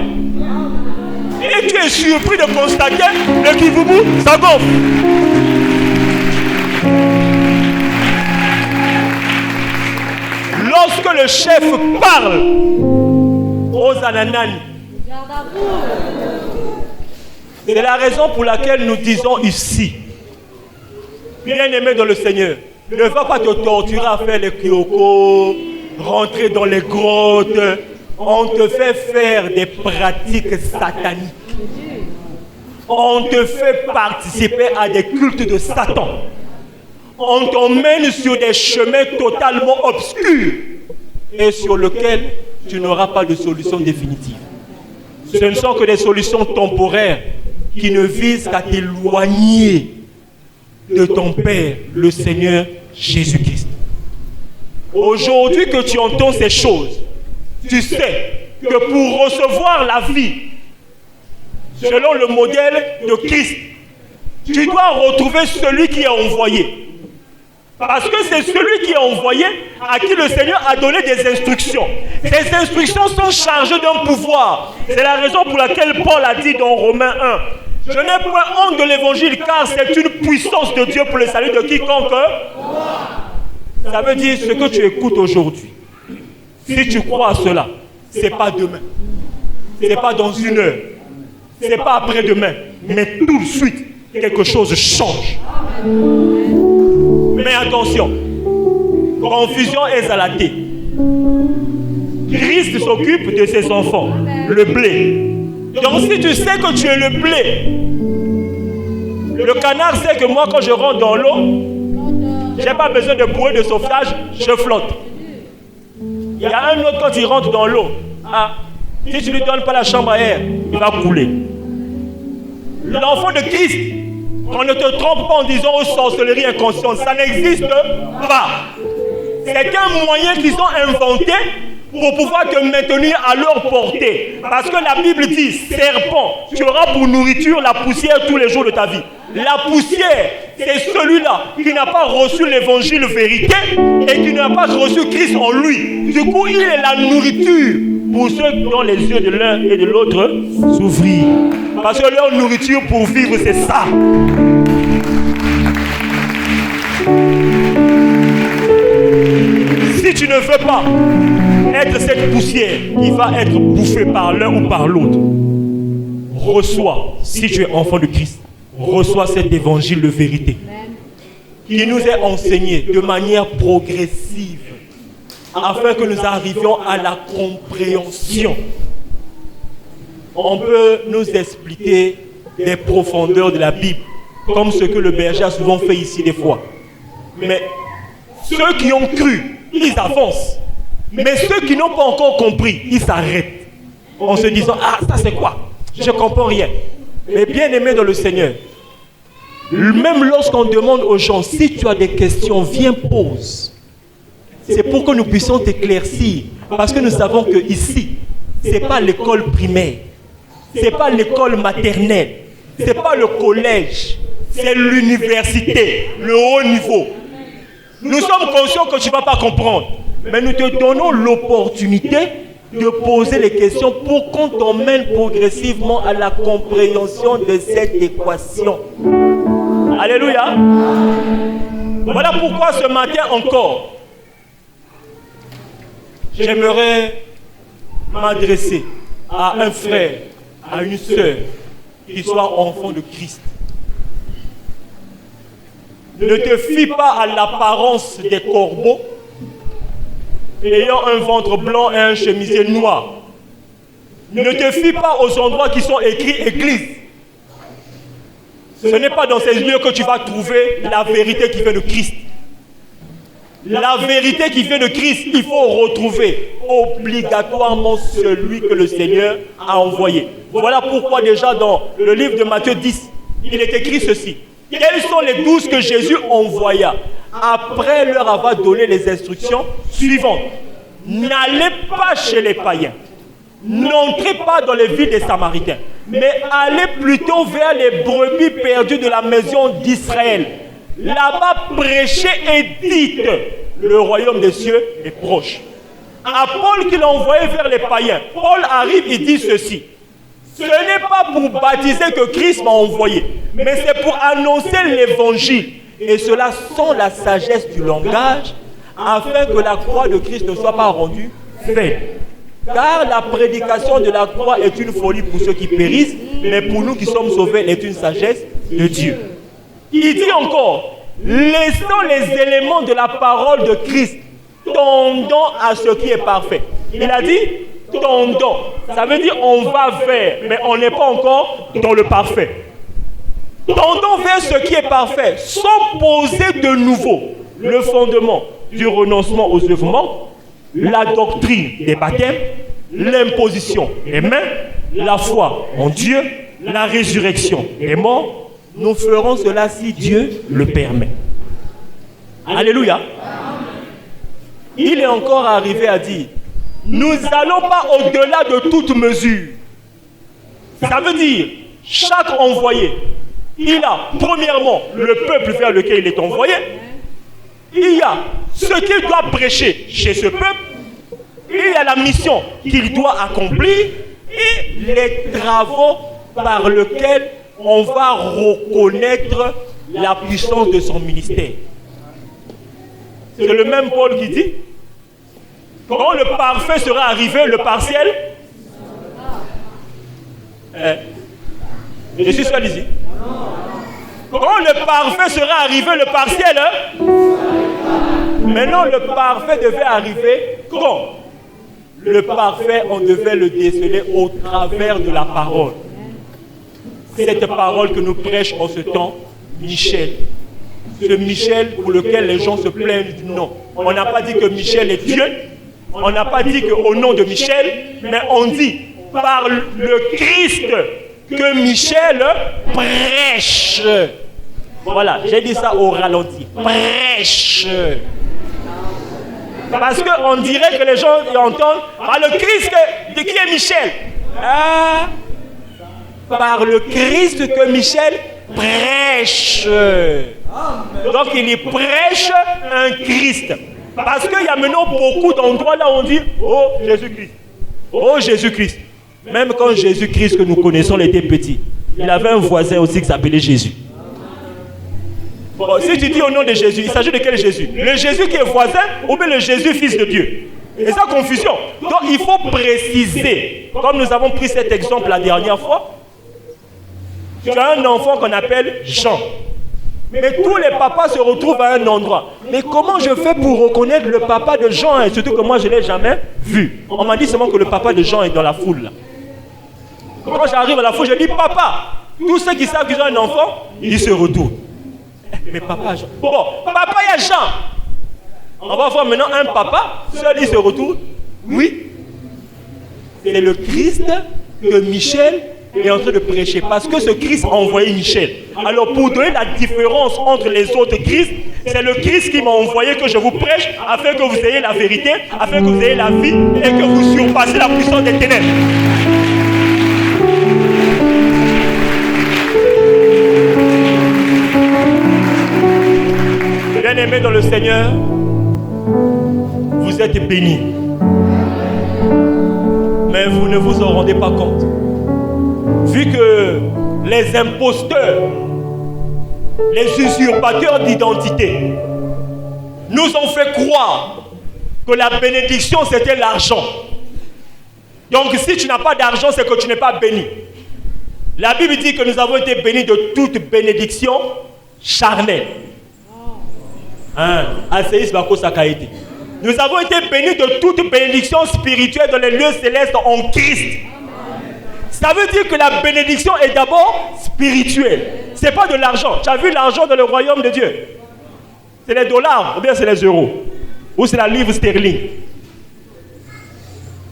Et tu es surpris de constater le kivoumou, ça gonfle. Lorsque le chef parle aux ananani, c'est la raison pour laquelle nous disons ici, bien-aimé dans le Seigneur, ne va pas te torturer à faire les kyokos, rentrer dans les grottes. On te fait faire des pratiques sataniques. On te fait participer à des cultes de Satan. On t'emmène sur des chemins totalement obscurs et sur lesquels tu n'auras pas de solution définitive. Ce ne sont que des solutions temporaires qui ne visent qu'à t'éloigner de ton Père, le Seigneur Jésus-Christ. Aujourd'hui que tu entends ces choses, tu sais que pour recevoir la vie selon le modèle de Christ, tu dois retrouver celui qui est envoyé. Parce que c'est celui qui est envoyé à qui le Seigneur a donné des instructions. Ces instructions sont chargées d'un pouvoir. C'est la raison pour laquelle Paul a dit dans Romains 1, je n'ai point honte de l'évangile car c'est une puissance de Dieu pour le salut de quiconque. Ça veut dire ce que tu écoutes aujourd'hui. Si tu crois à cela, ce n'est pas demain. Ce n'est pas dans une heure. Ce n'est pas après-demain. Mais tout de suite, quelque chose change. Mais attention, confusion exalatée. Christ s'occupe de ses enfants, le blé. Donc si tu sais que tu es le blé, le canard sait que moi quand je rentre dans l'eau, je n'ai pas besoin de bouée de sauvetage, je flotte. Il y a un autre quand il rentre dans l'eau, si tu ne lui donnes pas la chambre à air, il va couler. L'enfant de Christ, on ne te trompe pas en disant aux sorcelleries inconscientes, ça n'existe pas. C'est un moyen qu'ils ont inventé pour pouvoir te maintenir à leur portée. Parce que la Bible dit, serpent, tu auras pour nourriture la poussière tous les jours de ta vie. La poussière, c'est celui-là qui n'a pas reçu l'évangile vérité et qui n'a pas reçu Christ en lui. Du coup, il est la nourriture pour ceux dont les yeux de l'un et de l'autre s'ouvrirent. Parce que leur nourriture pour vivre, c'est ça. Si tu ne veux pas être cette poussière qui va être bouffée par l'un ou par l'autre, reçois, si tu es enfant de Christ, reçois cet évangile de vérité qui nous est enseigné de manière progressive afin que nous arrivions à la compréhension. On peut nous expliquer des profondeurs de la Bible comme ce que le berger a souvent fait ici des fois. Mais ceux qui ont cru, ils avancent. Mais ceux qui n'ont pas encore compris, ils s'arrêtent en se disant, ah, ça c'est quoi? Je ne comprends rien. Mais bien aimé dans le Seigneur, même lorsqu'on demande aux gens, si tu as des questions, viens pose. C'est pour que nous puissions t'éclaircir. Parce que nous savons que ici, ce n'est pas l'école primaire, ce n'est pas l'école maternelle, ce n'est pas le collège, c'est l'université, le haut niveau. Nous sommes conscients que tu ne vas pas comprendre. Mais nous te donnons l'opportunité de poser les questions pour qu'on t'emmène progressivement à la compréhension de cette équation. Alléluia. Voilà pourquoi ce matin encore, j'aimerais m'adresser à un frère, à une sœur qui soit enfant de Christ. Ne te fie pas à l'apparence des corbeaux ayant un ventre blanc et un chemisier noir. Ne te fie pas aux endroits qui sont écrits église. Ce n'est pas dans ces lieux que tu vas trouver la vérité qui vient de Christ. La vérité qui vient de Christ, il faut retrouver obligatoirement celui que le Seigneur a envoyé. Voilà pourquoi déjà dans le livre de Matthieu 10, il est écrit ceci. Quels sont les 12 que Jésus envoya après leur avoir donné les instructions suivantes? N'allez pas chez les païens, n'entrez pas dans les villes des Samaritains, mais allez plutôt vers les brebis perdues de la maison d'Israël. Là-bas, prêchez et dites, le royaume des cieux est proche. À Paul qu'il a envoyé vers les païens, Paul arrive et dit ceci. Ce n'est pas pour baptiser que Christ m'a envoyé, mais c'est pour annoncer l'évangile. Et cela sans la sagesse du langage, afin que la croix de Christ ne soit pas rendue faible. Car la prédication de la croix est une folie pour ceux qui périssent, mais pour nous qui sommes sauvés, elle est une sagesse de Dieu. Il dit encore, laissons les éléments de la parole de Christ, tendant à ce qui est parfait. Il a dit, tendant. Ça veut dire on va vers, mais on n'est pas encore dans le parfait. Tendons vers ce qui est parfait, sans poser de nouveau le fondement du renoncement aux œuvrements, la doctrine des baptêmes, l'imposition des mains, la foi en Dieu, la résurrection des morts. Nous ferons cela si Dieu le permet. Alléluia. Il est encore arrivé à dire, nous n'allons pas au-delà de toute mesure. Ça veut dire, chaque envoyé, il a premièrement le peuple vers lequel il est envoyé. Il y a ce qu'il doit prêcher chez ce peuple. Il y a la mission qu'il doit accomplir et les travaux par lesquels on va reconnaître la puissance de son ministère. C'est le même Paul qui dit, quand le parfait sera arrivé, le partiel. Je suis seul ici. Quand le parfait sera arrivé, le partiel. Maintenant, le parfait devait arriver quand? Le parfait, on devait le déceler au travers de la parole. Cette parole que nous prêche en ce temps, Michel. Ce Michel pour lequel les gens se plaignent du nom. On n'a pas dit que Michel est Dieu. On n'a pas dit qu'au nom de Michel, mais on dit par le Christ que Michel prêche. Voilà, j'ai dit ça au ralenti. Prêche. Parce qu'on dirait que les gens entendent le Christ de qui est Michel. Par le Christ que Michel prêche. Donc il y prêche un Christ. Parce qu'il y a maintenant beaucoup d'endroits là où on dit oh Jésus-Christ. Oh Jésus-Christ. Même quand Jésus-Christ que nous connaissons était petit, il avait un voisin aussi qui s'appelait Jésus. Bon, si tu dis au nom de Jésus, il s'agit de quel Jésus? Le Jésus qui est voisin ou bien le Jésus fils de Dieu? Et ça confusion. Donc il faut préciser. Comme nous avons pris cet exemple la dernière fois, tu as un enfant qu'on appelle Jean. Mais tous les papas se retrouvent à un endroit. Mais comment je fais pour reconnaître le papa de Jean? Et surtout que moi je ne l'ai jamais vu. On m'a dit seulement que le papa de Jean est dans la foule là. Quand j'arrive à la foule, je dis papa. Tous ceux qui savent qu'ils ont un enfant, ils se retournent. Mais papa Jean. Bon, papa il y a Jean. On va voir maintenant un papa, seul il se retourne. Oui. C'est le Christ que Michel est en train de prêcher. Parce que ce Christ a envoyé Michel. Alors pour donner la différence entre les autres Christ, c'est le Christ qui m'a envoyé que je vous prêche afin que vous ayez la vérité, afin que vous ayez la vie et que vous surpassez la puissance des ténèbres. Bien-aimés dans le Seigneur, vous êtes bénis. Mais vous ne vous en rendez pas compte. Vu que les imposteurs, les usurpateurs d'identité nous ont fait croire que la bénédiction c'était l'argent. Donc si tu n'as pas d'argent, c'est que tu n'es pas béni. La Bible dit que nous avons été bénis de toute bénédiction charnelle. Nous avons été bénis de toute bénédiction spirituelle dans les lieux célestes en Christ. Ça veut dire que la bénédiction est d'abord spirituelle. Ce n'est pas de l'argent. Tu as vu l'argent dans le royaume de Dieu? C'est les dollars ou bien c'est les euros? Ou c'est la livre sterling?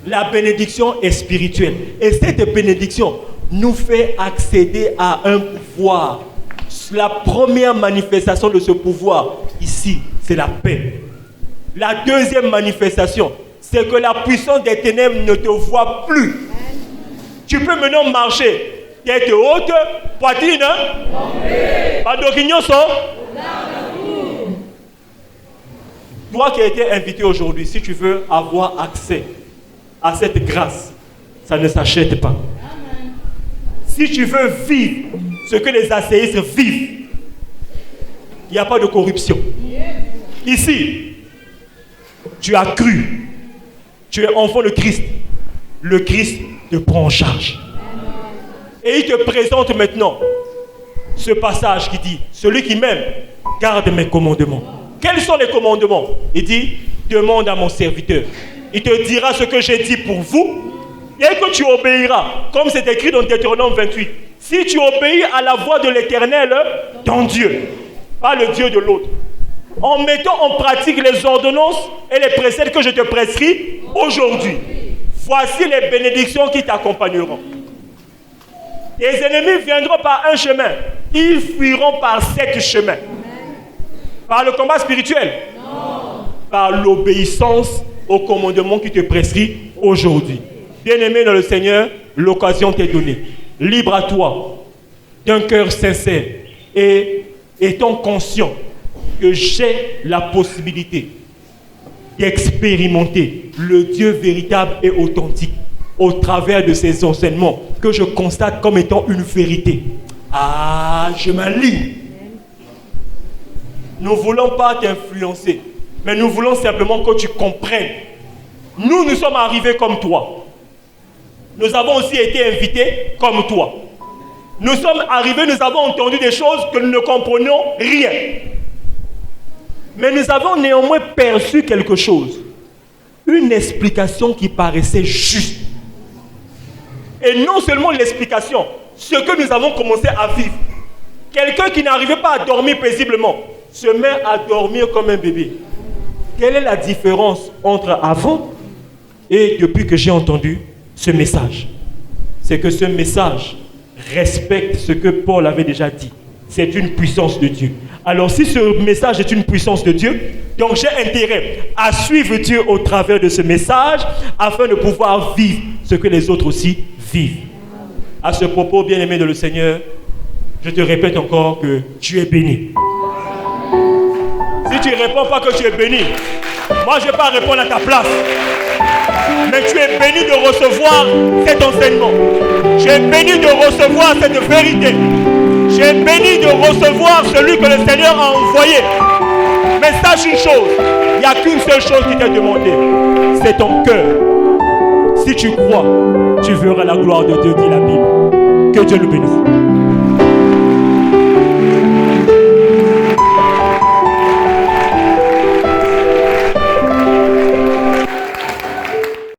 La bénédiction est spirituelle. Et cette bénédiction nous fait accéder à un pouvoir. La première manifestation de ce pouvoir, ici, c'est la paix. La deuxième manifestation, c'est que la puissance des ténèbres ne te voit plus. Tu peux maintenant marcher tête haute, poitrine, pas d'opinion, toi qui as été invité aujourd'hui, si tu veux avoir accès à cette grâce, ça ne s'achète pas. Si tu veux vivre ce que les asséistes vivent, il n'y a pas de corruption. Ici, tu as cru, tu es enfant de Christ. Le Christ te prend en charge. Et il te présente maintenant ce passage qui dit, celui qui m'aime, garde mes commandements. Quels sont les commandements? Il dit, demande à mon serviteur. Il te dira ce que j'ai dit pour vous et que tu obéiras. Comme c'est écrit dans Deutéronome 28. Si tu obéis à la voix de l'Éternel, ton Dieu, pas le Dieu de l'autre, en mettant en pratique les ordonnances et les préceptes que je te prescris aujourd'hui, voici les bénédictions qui t'accompagneront. Tes ennemis viendront par un chemin, ils fuiront par 7 chemins. Par le combat spirituel? Non. Par l'obéissance au commandement qui te prescrit aujourd'hui. Bien-aimé dans le Seigneur, l'occasion t'est donnée. Libre à toi, d'un cœur sincère et étant conscient que j'ai la possibilité d'expérimenter le Dieu véritable et authentique au travers de ces enseignements que je constate comme étant une vérité. Ah, je m'aligne. Nous ne voulons pas t'influencer, mais nous voulons simplement que tu comprennes. Nous sommes arrivés comme toi. Nous avons aussi été invités comme toi. Nous sommes arrivés, nous avons entendu des choses que nous ne comprenons rien. Mais nous avons néanmoins perçu quelque chose. Une explication qui paraissait juste. Et non seulement l'explication, ce que nous avons commencé à vivre. Quelqu'un qui n'arrivait pas à dormir paisiblement se met à dormir comme un bébé. Quelle est la différence entre avant et depuis que j'ai entendu ce message? C'est que ce message respecte ce que Paul avait déjà dit. C'est une puissance de Dieu. Alors si ce message est une puissance de Dieu, donc j'ai intérêt à suivre Dieu au travers de ce message afin de pouvoir vivre ce que les autres aussi vivent. À ce propos, bien-aimé de le Seigneur, je te répète encore que tu es béni. Si tu ne réponds pas que tu es béni, moi je ne vais pas répondre à ta place. Mais tu es béni de recevoir cet enseignement. Tu es béni de recevoir cette vérité. Tu es béni de recevoir celui que le Seigneur a envoyé. Mais sache une chose, il n'y a qu'une seule chose qui t'est demandée. C'est ton cœur. Si tu crois, tu verras la gloire de Dieu, dit la Bible. Que Dieu le bénisse.